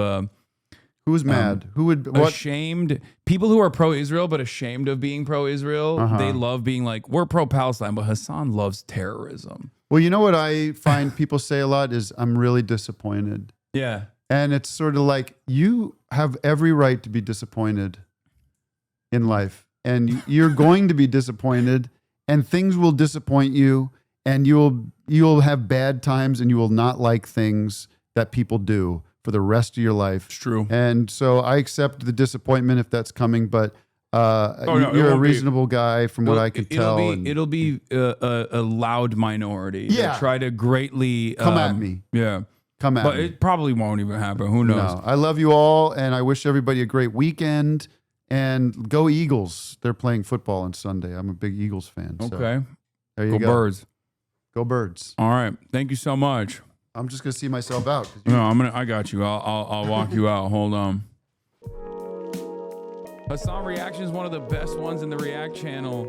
who's mad? Who would ashamed people who are pro-Israel but ashamed of being pro-Israel. They love being like, we're pro-Palestine, but Hasan loves terrorism. Well, you know what I find people say a lot is, I'm really disappointed. Yeah. And it's sort of like, you have every right to be disappointed in life. And you're going to be disappointed, and things will disappoint you, and you'll have bad times, and you will not like things that people do for the rest of your life. It's true. And so I accept the disappointment if that's coming, but you're a reasonable guy from what I can tell. It'll be a loud minority. Yeah. Try to greatly come at me. Yeah. Come at me. But it probably won't even happen. Who knows? No, I love you all, and I wish everybody a great weekend. And go Eagles. They're playing football on Sunday. I'm a big Eagles fan. So Okay. there you go. Go Birds. Go Birds. All right. Thank you so much. I'm just gonna see myself out. No, I got you. I'll walk you out. Hold on. Hasan Reactions, one of the best ones in the React channel.